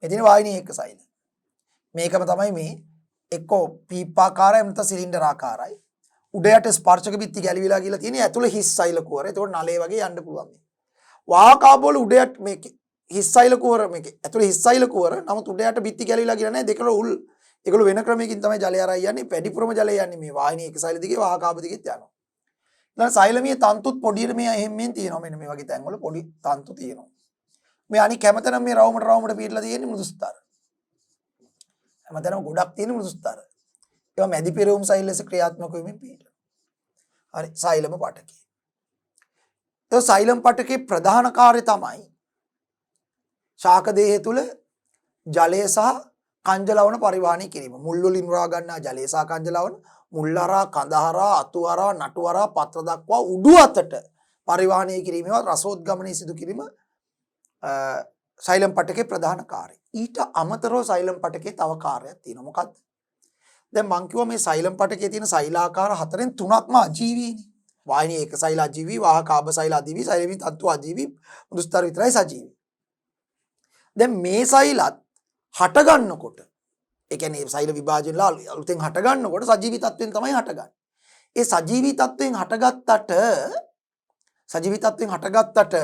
මේ තියෙන වාහිනී එක සෛල. මේකම තමයි මේ එක්කෝ පීපාකාරයි නැත්නම් සිලින්ඩර් ආකාරයි. උඩ යට ස්පර්ශක බිත්ති ගැලවිලා කියලා තියෙන ඇතුළේ හිස් සෛල කුවර. ඒතකොට නලේ වගේ යන්න පුළුවන් මේ. වාහකාභ වල උඩ යට මේක හිස් සෛල කුවර මේක ඇතුළේ හිස් සෛල කුවර. නමුත් උඩ යට බිත්ති ගැලවිලා කියලා නැහැ. දෙකල උල්. ඒගොල්ලෝ වෙන ක්‍රමයකින් තමයි ජලය අරයි යන්නේ. වැඩිපුරම ජලය යන්නේ මේ වාහිනී එක සෛල දිගේ වාහකාභ දිගෙත් යනවා. ඊළඟ සෛලමීය තන්තුත් පොඩියට මේ එහෙම්මෙන් තියෙනවා. මෙන්න මේ වගේ තැන්වල පොඩි තන්තු තියෙනවා. මේ අනික හැමතැනම මේ රවුමට පිටලා තියෙන්නේ මෘදු ස්තර. හැමතැනම ගොඩක් තියෙන මෘදු ස්තර. ඒවා මැදි පෙරවුම් සෛල ලෙස ක්‍රියාත්මක වෙමින් පිටලා. හරි සෛලම පටකේ. ඒ සෛලම් පටකේ ප්‍රධාන කාර්යය තමයි ශාක දේහය තුල ජලය සහ කංජලවන පරිවාහනය කිරීම. මුල් වලින් උරා ගන්නා ජලය සහ කංජලවන මුල් හරහා කඳ හරහා අතු හරහා නටු හරහා පත්‍ර දක්වා උඩු අතට පරිවාහනය කිරීමේවත් රසෝද්ගමනය සිදු කිරීම සෛලම් පටකේ ප්‍රධාන කාර්යය. ඊට අමතරව සෛලම් පටකේ තව කාර්යයක් තියෙනවා. මොකක්ද? දැන් මං කිව්වා මේ සෛලම් පටකයේ තියෙන සෛලාකාර හතරෙන් තුනක්ම අජීවීනේ. වාහිනී එක සෛල අජීවී, වාහකාභ සෛල අජීවී, සෛලමී තත්ත්ව අජීවී, මෘදු ස්තර විතරයි සජීවී. දැන් මේ සෛලත් හට ගන්නකොට ඒ කියන්නේ සෛල විභාජනලා අලුතෙන් හට ගන්නකොට සජීවී තත්ත්වෙන් තමයි හටගන්නේ. ඒ සජීවී තත්ත්වෙන් හටගත්තට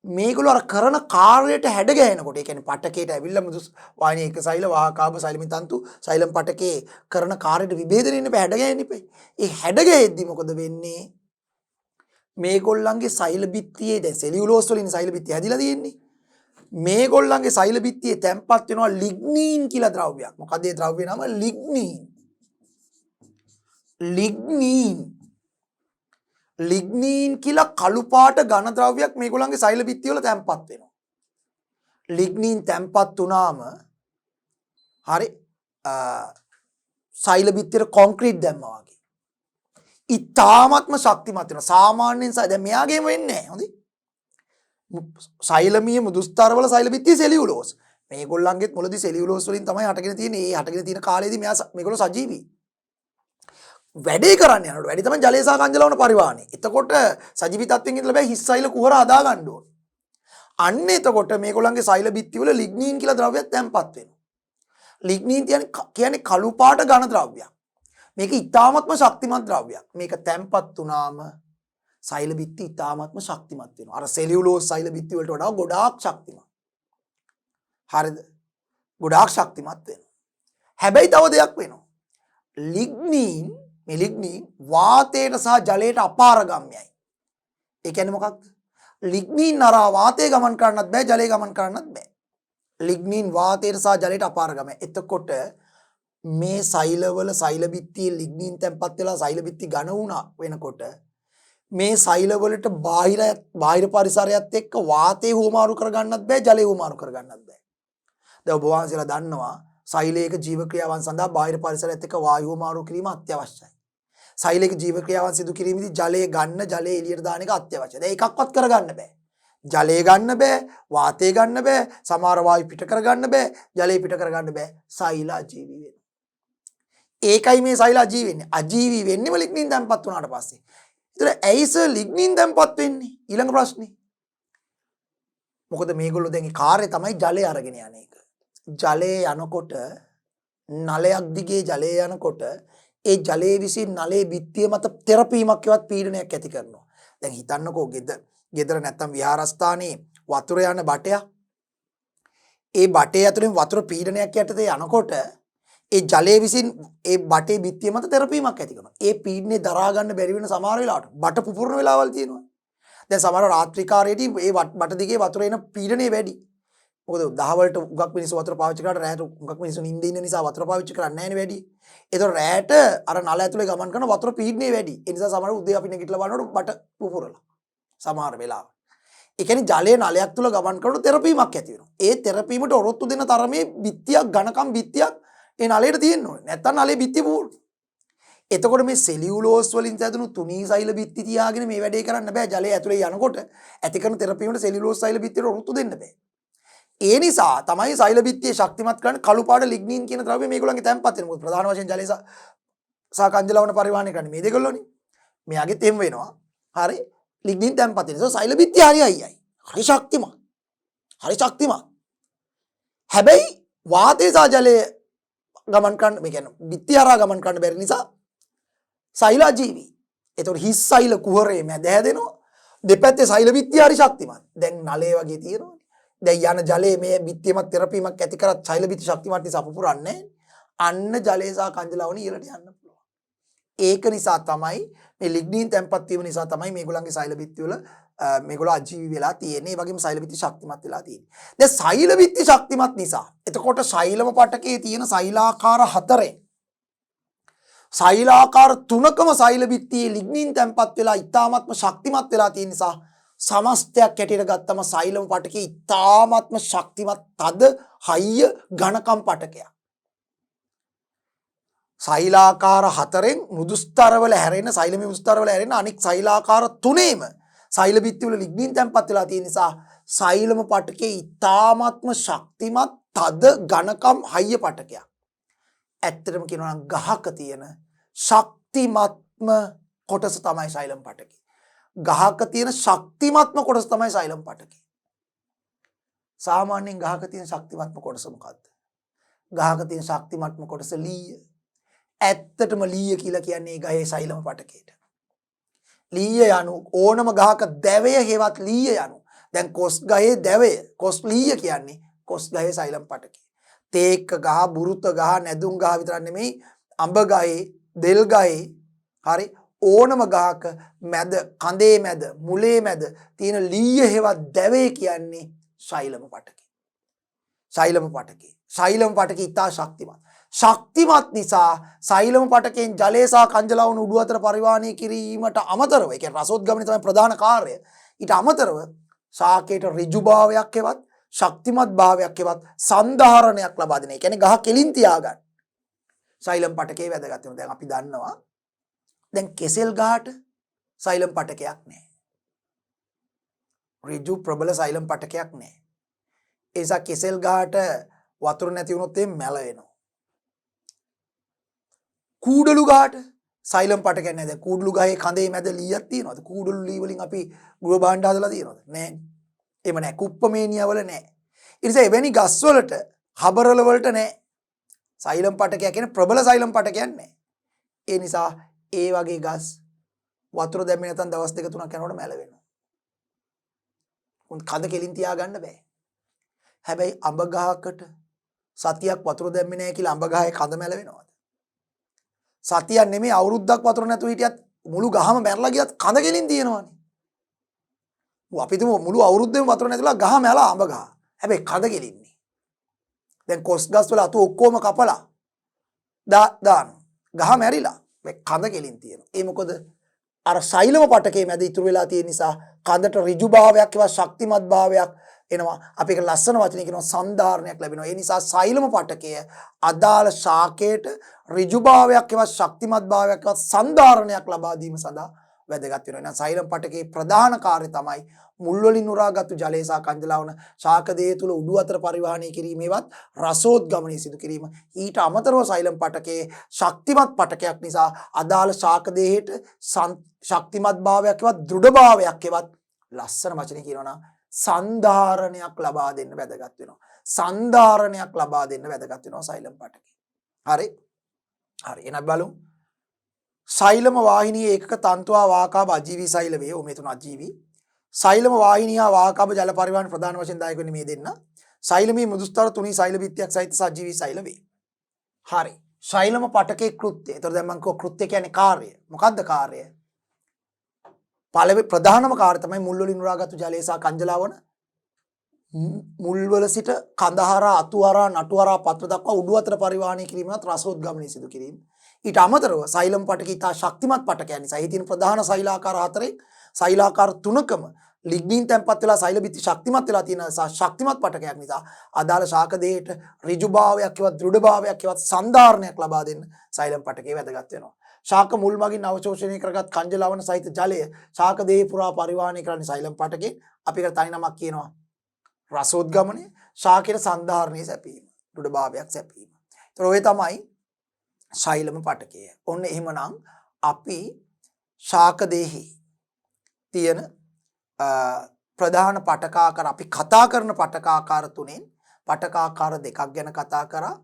මේගොල්ලෝ අර කරන කාර්යයට හැඩ ගැහෙනකොට ඒ කියන්නේ පටකේට ඇවිල්ලා මෘදු වාහිනී එක සෛල වාහකාභ සෛලමී තන්තු සෛලම් පටකේ කරන කාර්යයට විභේදනය වෙන්න බෑ හැඩ ගැහෙන්න ඉපයි. ඒ හැඩ ගැහෙද්දි මොකද වෙන්නේ? මේගොල්ලන්ගේ සෛල බිත්තියේ දැන් සෙලියුලෝස් වලින් සෛල බිත්තිය හැදිලා තියෙන්නේ. මේගොල්ලන්ගේ සෛල බිත්තියේ තැම්පත් වෙනවා ලිග්නීන් කියලා ද්‍රව්‍යයක්. මොකද ඒ ද්‍රව්‍ය නම ලිග්නීන්. ලිග්නීන් කියලා කළු පාට ඝන ද්‍රව්‍යයක් මේගොල්ලන්ගේ සෛල බිත්තිය වල තැම්පත් වෙනවා. ලිග්නීන් තැම්පත් වුණාම හරි සෛල බිත්තියට කොන්ක්‍රීට් දැම්මා වගේ. ඉතාමත්ම ශක්තිමත් වෙනවා. සාමාන්‍යයෙන් දැන් මෙයාගේම වෙන්නේ නැහැ. හොඳයි. සෛලමීය මෘදු ස්තර වල සෛල බිත්තිය සෙලියුලෝස්. මේගොල්ලන්ගෙත් මුලදී සෙලියුලෝස් වලින් තමයි හටගෙන තියෙන්නේ. ඒ හටගෙන තියෙන කාලෙදී මේගොල්ලෝ සජීවී. වැඩේ කරන්න යනකොට වැඩි තමයි ජලය සහ කංජලවන පරිවාහනය. එතකොට සජීවී තත්ත්වෙන් ඉඳලා බෑ හිස් සෛල කුහර හදා ගන්න ඕන. අන්න එතකොට මේගොල්ලන්ගේ සෛල බිත්ති වල ලිග්නීන් කියලා ද්‍රව්‍යයක් තැම්පත් වෙනවා. ලිග්නීන් කියන්නේ කළු පාට ඝන ද්‍රව්‍යයක්. මේක ඉතාමත්ම ශක්තිමත් ද්‍රව්‍යයක්. මේක තැම්පත් වුණාම සෛල බිත්ති ඉතාමත්ම ශක්තිමත් වෙනවා. අර සෙලියුලෝස් සෛල බිත්ති වලට වඩා ගොඩාක් ශක්තිමත්. හරිද? ගොඩාක් ශක්තිමත් වෙනවා. හැබැයි තව දෙයක් වෙනවා. ලිග්නීන් වාතයට සහ ජලයට අපාරගම්‍යයි. ඒ කියන්නේ මොකක්ද? ලිග්නීන් නරා වාතය ගමන් කරන්නත් බෑ ජලය ගමන් කරන්නත් බෑ. ලිග්නීන් වාතයට සහ ජලයට අපාරගමයි. එතකොට මේ සෛලවල සෛල බිත්තියේ ලිග්නීන් තැම්පත් වෙලා සෛල බිත්ති ඝන වුණා වෙනකොට මේ සෛලවලට බාහිර පරිසරයත් එක්ක වාතය හුවමාරු කරගන්නත් බෑ ජලය හුවමාරු කරගන්නත් බෑ. දැන් ඔබ වහන්සේලා දන්නවා සෛලයක ජීව ක්‍රියාවන් සඳහා බාහිර පරිසරයත් එක්ක වායු හුවමාරු කිරීම අත්‍යවශ්‍යයි. සෛලයක ජීව ක්‍රියාවන් සිදු කිරීමේදී ජලය ගන්න ජලය එළියට දාන එක අත්‍යවශ්‍යයි. දැන් එකක්වත් කරගන්න බෑ. ජලය ගන්න බෑ, වාතය ගන්න බෑ, සමහර වායු පිට කරගන්න බෑ, ජලය පිට කරගන්න බෑ. සෛල අජීවී වෙනවා. ඒකයි මේ සෛල අජීවී වෙන්නේ. අජීවී වෙන්නේම ලිග්නින් තැම්පත් වුණාට පස්සේ. ඒතර ඇයි සර් ලිග්නින් තැම්පත් වෙන්නේ? ඊළඟ ප්‍රශ්නේ. මොකද මේගොල්ලෝ දැන් ඒ කාර්යය තමයි ජලය අරගෙන යන එක. ජලය යනකොට නලයක් දිගේ ජලය යනකොට ඒ ජලයේ විසින් නලයේ බිත්තිය මත තෙරපීමක් එවත් පීඩනයක් ඇති කරනවා. දැන් හිතන්නකෝ ගෙදර නැත්තම් විහාරස්ථානයේ වතුර යන බටයක්. ඒ බටේ ඇතුලෙන් වතුර පීඩනයක් යටතේ යනකොට ඒ ජලයේ විසින් ඒ බටේ බිත්තිය මත තෙරපීමක් ඇති කරනවා. ඒ පීඩනේ දරා ගන්න බැරි වෙන සමහර වෙලාවට බට පුපුරන වෙලාවල් තියෙනවා. දැන් සමහර රාත්‍රී කාලයේදී ඒ බට දිගේ වතුර එන පීඩනය වැඩි. මොකද 10 වලට උගක් මිනිස්සු වතුර පාවිච්චි කරාට රැයට උගක් මිනිස්සු නිින්දේ ඉන්න නිසා වතුර පාවිච්චි කරන්නේ නැහැ නේ වැඩි. ඒතකොට රැයට අර නල ඇතුලේ ගමන් කරන වතුර පීඩනය වැඩි. ඒ නිසා සමහර උදේ අපි නැගිටලා බලනකොට බට පුපුරලා. සමහර වෙලාවට. ඒ කියන්නේ ජලයේ නලයක් තුල ගමන් කරනකොට තෙරපීමක් ඇති වෙනවා. ඒ තෙරපීමට ඔරොත්තු දෙන තරමේ බිත්තියක් ඝනකම් බිත්තියක් ඒ නලයට තියෙන්න ඕනේ. නැත්තම් නලයේ බිත්තිය පුපුරනවා. එතකොට මේ සෙලියුලෝස් වලින් හැදුණු තුනී සෛල බිත්ති තියාගෙන මේ වැඩේ කරන්න බෑ. ජලයේ ඇතුලේ යනකොට ඇති කරන තෙරපීමට සෙලියුලෝස් සෛල බිත්තියට ඔරොත්තු දෙන්න බෑ. ඒ නිසා තමයි සෛල බිත්තිය ශක්තිමත් කරන්න කළු පාට ලිග්නින් කියන ද්‍රව්‍ය මේගොල්ලන්ගේ තැන්පත් වෙන. මොකද ප්‍රධාන වශයෙන් ජලය සහ කංජලවන පරිවාහනය කරන්නේ මේ දෙගොල්ලෝනේ. මෙයාගෙත් එම් වෙනවා. හරි ලිග්නින් තැන්පත් වෙන. ඒක සෛල බිත්තිය හරි අයියයි. හරි ශක්තිමත්. හරි ශක්තිමත්. හැබැයි වාතය සහ ජලය ගමන් කරන්න මේ කියන්නේ බිත්තිය හරහා ගමන් කරන්න බැරි නිසා සෛල අජීවී. ඒතකොට හිස් සෛල කුහරේ මැද හැදෙනවා. දෙපැත්තේ සෛල බිත්තිය හරි ශක්තිමත්. දැන් නලයේ වගේ තියෙනවා. දැන් යන ජලයේ මේ බිත්තියමත් තෙරපීමක් ඇති කරත් සෛල බිත්ති ශක්තිමත් නිසා පුපුරන්නේ අන්න ජලය සහ කංජලවණ ඉහළට යන්න පුළුවන්. ඒක නිසා තමයි මේ ලිග්නින් තැන්පත් වීම නිසා තමයි මේගොල්ලන්ගේ සෛල බිත්ති වල මේගොල්ලෝ අජීවී වෙලා තියෙන්නේ. ඒ වගේම සෛල බිත්ති ශක්තිමත් වෙලා තියෙන්නේ. දැන් සෛල බිත්ති ශක්තිමත් නිසා එතකොට සෛලම පටකයේ තියෙන සෛලාකාර හතරෙන් සෛලාකාර තුනකම සෛල බිත්තියේ ලිග්නින් තැන්පත් වෙලා ඉතාමත්ම ශක්තිමත් වෙලා තියෙන නිසා සමස්තයක් හැටියට ගත්තම සෛලම පටකේ ඉතාමත්ම ශක්තිමත් තද හයිය ඝනකම් පටකයක්. සෛලාකාර හතරෙන් මෘදුස්තරවල හැරෙන සෛල මෘදුස්තරවල හැරෙන අනික් සෛලාකාර තුනේම සෛල බිත්ති වල ලිග්නින් තැන්පත් වෙලා තියෙන නිසා සෛලම පටකේ ඉතාමත්ම ශක්තිමත් තද ඝනකම් හයිය පටකයක්. ඇත්තටම කියනවා නම් ගහක තියෙන ශක්තිමත්ම කොටස තමයි සෛලම් පටකේ. ගහක තියෙන ශක්තිමත්ම කොටස තමයි සෛලම් පටකේ. සාමාන්‍යයෙන් ගහක තියෙන ශක්තිමත්ම කොටස මොකද්ද? ගහක තියෙන ශක්තිමත්ම කොටස ලීය. ඇත්තටම ලීය කියලා කියන්නේ ගහේ සෛලම පටකේට. ලීය යනු ඕනම ගහක දැවය හේවත් ලීය යනු. දැන් කොස් ගහේ දැවය කොස් ලීය කියන්නේ කොස් ගහේ සෛලම් පටකේ. තේක්ක ගහ, බුරුත ගහ, නැදුම් ගහ විතරක් නෙමෙයි අඹ ගහේ, දෙල් ගහේ හරි ඕනම ගහක මැද කඳේ මැද මුලේ මැද තියෙන ලීය හේවත් දැවේ කියන්නේ ශෛලම පටකේ. ශෛලම පටකේ. ශෛලම පටකේ ඉතා ශක්තිමත්. ශක්තිමත් නිසා සෛලම පටකෙන් ජලය සහ කංජලවණ උඩු අතර පරිවාහනය කිරීමට අමතරව ඒ කියන්නේ රසෝද්ගමනය තමයි ප්‍රධාන කාර්යය. ඊට අමතරව ශාකයට ඍජුභාවයක් හෙවත් ශක්තිමත් භාවයක් හෙවත් සන්ධාරණයක් ලබා දෙන. ඒ කියන්නේ ගහ කෙලින් තියාගන්න. සෛලම් පටකේ වැදගත් වෙනවා. දැන් අපි දන්නවා දැන් කෙසෙල් ගහට සෛලම් පටකයක් නැහැ. ඍජු ප්‍රබල සෛලම් පටකයක් නැහැ. ඒ නිසා කෙසෙල් ගහට වතුර නැති වුණොත් එම් මැල වෙනවා. කූඩලු ගහට සෛලම් පටකයක් නැහැ. දැන් කූඩලු ගහේ කඳේ මැද ලීයක් තියෙනවද? කූඩලු ලී වලින් අපි ගෘහ භාණ්ඩ හදලා තියෙනවද? නැහැ. එහෙම නැහැ. කුප්පමේනියා වල නැහැ. ඒ නිසා එවැනි ගස් වලට හබරල වලට නැහැ. සෛලම් පටකයක් කියන්නේ ප්‍රබල සෛලම් පටකයක් නැහැ. ඒ නිසා ඒ වගේ ගස් වතුර දැම්මේ නැත්නම් දවස් දෙක තුනක් යනකොට මැල වෙනවා. උන් කඳ කෙලින් තියාගන්න බෑ. හැබැයි අඹ ගහකට සතියක් වතුර දැම්මේ නැහැ කියලා අඹ ගහේ කඳ මැල වෙනවද? සතියක් නෙමෙයි අවුරුද්දක් වතුර නැතුව හිටියත් මුළු ගහම මැරලා ගියත් කඳ කෙලින් තියෙනවනේ. අපි තුමු මුළු අවුරුද්දෙම වතුර නැතිලා ගහ මැලා අඹ ගහ. හැබැයි කඳ කෙලින්නේ. දැන් කොස් ගස් වල අතු ඔක්කොම කපලා දාන. ගහ මැරිලා. මේ කඳ කෙලින් තියෙනවා. ඒ මොකද අර සෛලම පටකේ මැද ඉතුරු වෙලා තියෙන නිසා කඳට ඍජු භාවයක් ඒවා ශක්තිමත් භාවයක් එනවා. අපි ඒක ලස්සන වචනයකින් කියනවා සන්ධාරණයක් ලැබෙනවා. ඒ නිසා සෛලම පටකය අදාළ ශාකයට ඍජු භාවයක් ඒවා ශක්තිමත් භාවයක් ඒවා සන්ධාරණයක් ලබා දීම සඳහා වැදගත් වෙනවා. එහෙනම් සෛලම් පටකේ ප්‍රධාන කාර්යය තමයි මුල් වලින් උරාගත්තු ජලය සහ කංජලාවන ශාක දේහ තුල උඩු අතර පරිවහණය කිරීමේවත් රසෝද්ගමනය සිදු කිරීම. ඊට අමතරව සෛලම් පටකේ ශක්තිමත් පටකයක් නිසා අදාළ ශාක දේහයට ශක්තිමත් භාවයක් එවත් දෘঢ় භාවයක් එවත් ලස්සන වචනේ කියනවා නම් සන්ධාරණයක් ලබා දෙන්න වැදගත් වෙනවා. සන්ධාරණයක් ලබා දෙන්න වැදගත් වෙනවා සෛලම් පටකේ. හරි. හරි. එහෙනම් බලමු. සෛලම වාහිනියේ ඒකක තන්තුවා වාකාබ අජීවී සෛල වේ. මේ තුන අජීවී. සෛලම වාහිනිය හා වාකාබ ජල පරිවහන ප්‍රධාන වශයෙන් දායක වෙන්නේ මේ දෙන්න. සෛලමේ මෘදුස්තර තුනී සෛල බිත්තියක් සහිත සජීවී සෛල වේ. හරි. සෛලම පටකේ කෘත්‍යය. ඒතර දැන් මම කිව්වා කෘත්‍ය කියන්නේ කාර්යය. මොකද්ද කාර්යය? ප්‍රධානම කාර්යය තමයි මුල් වලින් උරාගත්තු ජලය සහ කංජලාවන මුල් වල සිට කඳහරා අතුහරා නටුහරා පත්‍ර දක්වා උඩු අතර පරිවහණය කිරීමත් රසෝද්ගමනය සිදු කිරීම. ඊට අමතරව සෛලම් පටකේ ඉතා ශක්තිමත් පටකයක් නිසා එහි තියෙන ප්‍රධාන සෛලාකාර හතරේ සෛලාකාර තුනකම ලිග්නින් තැන්පත් වෙලා සෛල බිත්ති ශක්තිමත් වෙලා තියෙන නිසා ශක්තිමත් පටකයක් නිසා අදාළ ශාක දෙයට ඍජු භාවයක් එවත් දෘঢ় භාවයක් එවත් සන්ධාරණයක් ලබා දෙන්න සෛලම් පටකේ වැදගත් වෙනවා. ශාක මුල් මගින් අවශෝෂණය කරගත් කංජලවන සහිත ජලය ශාක දෙය පුරා පරිවහණය කරන්නේ සෛලම් පටකේ. අපි ඒකට තනි නමක් කියනවා රසෝද්ගමනය, ශාකයේ සන්ධාරණයේ සැපීම, දෘঢ় භාවයක් සැපීම. ඒතර ඔය තමයි සෛලම පටකය. ඔන්න එහෙමනම් අපි ශාක දෙහි තියෙන ප්‍රධාන පටකාකාර අපි කතා කරන පටකාකාර තුනෙන් පටකාකාර දෙකක් ගැන කතා කරා.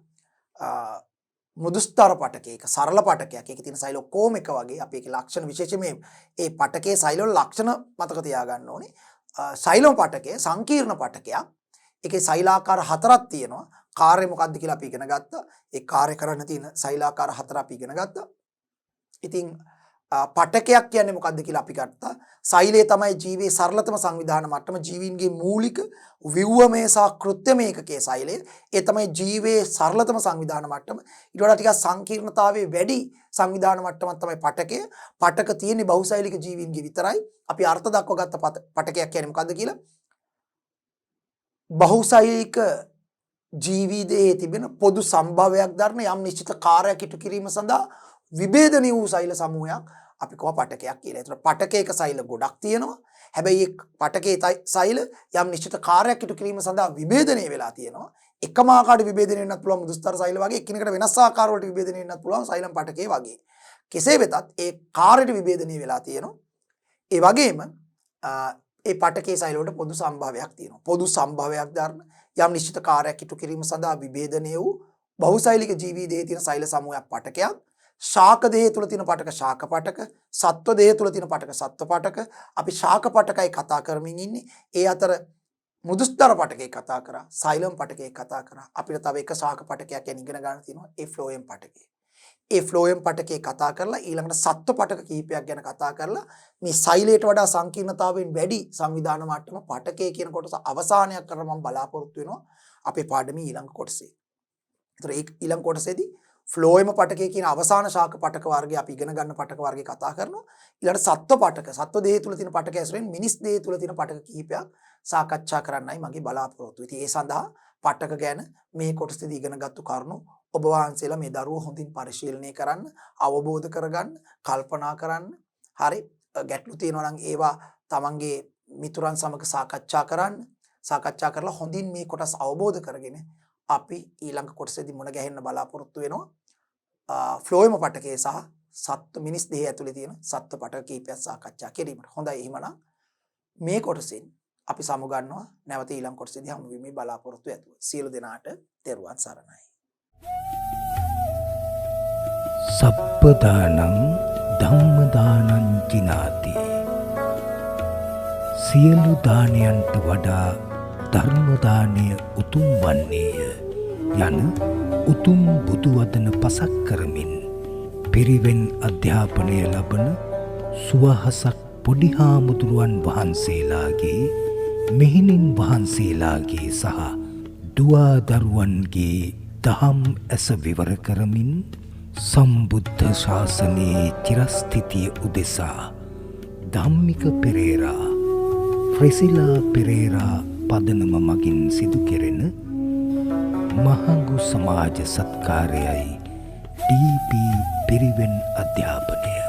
මෘදුස්තර පටකයක සරල පටකයක්. ඒකේ තියෙන සෛල ඔක්කොම එක වගේ. අපි ඒකේ ලක්ෂණ විශේෂයෙන් මේ පටකයේ සෛල වල ලක්ෂණ මතක තියාගන්න ඕනේ. සෛලම පටකය සංකීර්ණ පටකයක්. ඒකේ සෛලාකාර හතරක් තියෙනවා. කාර්ය මොකක්ද කියලා අපි ඉගෙන ගත්තා. ඒ කාර්ය කරන්න තියෙන සෛලාකාර හතර අපි ඉගෙන ගත්තා. ඉතින් පටකයක් කියන්නේ මොකක්ද කියලා අපි ගත්තා. සෛලය තමයි ජීවයේ සරලතම සංවිධාන මට්ටම. ජීවීන්ගේ මූලික ව්‍යුහමය සහ කෘත්‍යමය ඒකකයේ සෛලය. ඒ තමයි ජීවයේ සරලතම සංවිධාන මට්ටම. ඊට වඩා ටිකක් සංකීර්ණතාවයේ වැඩි සංවිධාන මට්ටමක් තමයි පටකය. පටක තියෙන්නේ බහුසෛලික ජීවීන්ගේ විතරයි. අපි අර්ථ දක්ව ගත්ත පටකයක් කියන්නේ මොකද්ද කියලා. බහුසෛලික ජීවී දේහයේ තිබෙන පොදු සම්භවයක් දරන යම් නිශ්චිත කාර්යයක් ඉටු කිරීම සඳහා විභේදනීය වූ සෛල සමූහයක් අපි කව පටකයක් කියලා. ඒතර පටකයක සෛල ගොඩක් තියෙනවා. හැබැයි මේ පටකයේ සෛල යම් නිශ්චිත කාර්යයක් ඉටු කිරීම සඳහා විභේදනය වෙලා තියෙනවා. එකම ආකාරයට විභේදනය වෙන්නත් පුළුවන් මෘදුස්තර සෛල වගේ. එකිනෙකට වෙනස් ආකාරවලට විභේදනය වෙන්නත් පුළුවන් සෛලම් පටකයේ වගේ. කෙසේ වෙතත් ඒ කාර්යයට විභේදනය වෙලා තියෙනවා. ඒ වගේම ඒ පටකයේ සෛල වලට පොදු සම්භාවයක් තියෙනවා. පොදු සම්භාවයක් දරන යම් නිශ්චිත කාර්යයක් ඉටු කිරීම සඳහා විභේදනය වූ බහුසෛලික ජීවී දේහයේ තියෙන සෛල සමූහයක් පටකයක්. ශාක දේහ තුල තියෙන පටක ශාක පටක, සත්ව දේහ තුල තියෙන පටක සත්ව පටක. අපි ශාක පටකයි කතා කරමින් ඉන්නේ. ඒ අතර මෘදුස්තර පටකේ කතා කරා, සෛලම් පටකේ කතා කරා. අපිට තව එක ශාක පටකයක් ගැන ඉගෙන ගන්න තියෙනවා. ඒ ෆ්ලෝයම් පටකේ. ඒ ෆ්ලෝයම් පටකේ කතා කරලා ඊළඟට සත්ව පටක කීපයක් ගැන කතා කරලා මේ සෛලයට වඩා සංකීර්ණතාවයෙන් වැඩි සංවිධාන මට්ටම පටකේ කියන කොටස අවසානයක් කරලා මම බලාපොරොත්තු වෙනවා අපේ පාඩමේ ඊළඟ කොටසේ. ඒතර ඒ ඊළඟ කොටසේදී ෆ්ලෝයම පටකේ කියන අවසාන ශාක පටක වර්ගය අපි ඉගෙන ගන්න පටක වර්ගය කතා කරනවා. ඊළඟට සත්ව පටක, සත්ව දේහ තුල තියෙන පටක ඇසුරෙන් මිනිස් දේහ තුල තියෙන පටක කිහිපයක් සාකච්ඡා කරන්නයි මගේ බලාපොරොත්තුව. ඉතින් ඒ සඳහා පටක ගැන මේ කොටසේදී ඉගෙනගත්තු කරුණු ඔබ වහන්සේලා මේ දරුවෝ හොඳින් පරිශීලනය කරන්න, අවබෝධ කරගන්න, කල්පනා කරන්න. හරි ගැටලු තියෙනවා නම් ඒවා තමන්ගේ මිතුරන් සමග සාකච්ඡා කරන්න. සාකච්ඡා කරලා හොඳින් මේ කොටස් අවබෝධ කරගෙන අපි ඊළඟ කොටසේදී මුණ ගැහෙන්න බලාපොරොත්තු වෙනවා. ෆ්ලෝයම පටකේ සහ සත්ත්ව මිනිස් දේහ ඇතුලේ තියෙන සත්ත්ව පටක කීපයක් සාකච්ඡා කිරීමට. හොඳයි එහෙමනම් මේ කොටසෙන් අපි සමුගන්නවා. නැවත ඊළඟ කොටසේදී හමු වෙමි බලාපොරොත්තු ඇතුව. සියලු දෙනාට තෙරුවන් සරණයි. සප්පදානං ධම්මදානං ජිනාති. සියලු දානයන්ට වඩා ධර්ම දානය උතුම් වන්නේය යන උතුම් බුදු වදන පසක් කරමින් පිරිවෙන් අධ්‍යාපනය ලබන සුවහසක් පොඩි හාමුදුරුවන් වහන්සේලාගේ මෙහෙණින් වහන්සේලාගේ සහ දුවා දරුවන්ගේ දහම් ඇස විවර කරමින් සම්බුද්ධ ශාසනයේ චිරස්ථිතිය උදෙසා ධම්මික පෙරේරා, ෆ්‍රෙසිලා පෙරේරා පදනම මගින් සිදු කෙරෙන මහඟු සමාජ සත්කාරයයි ඩී.පී. පිරිවෙන් අධ්‍යාපනය.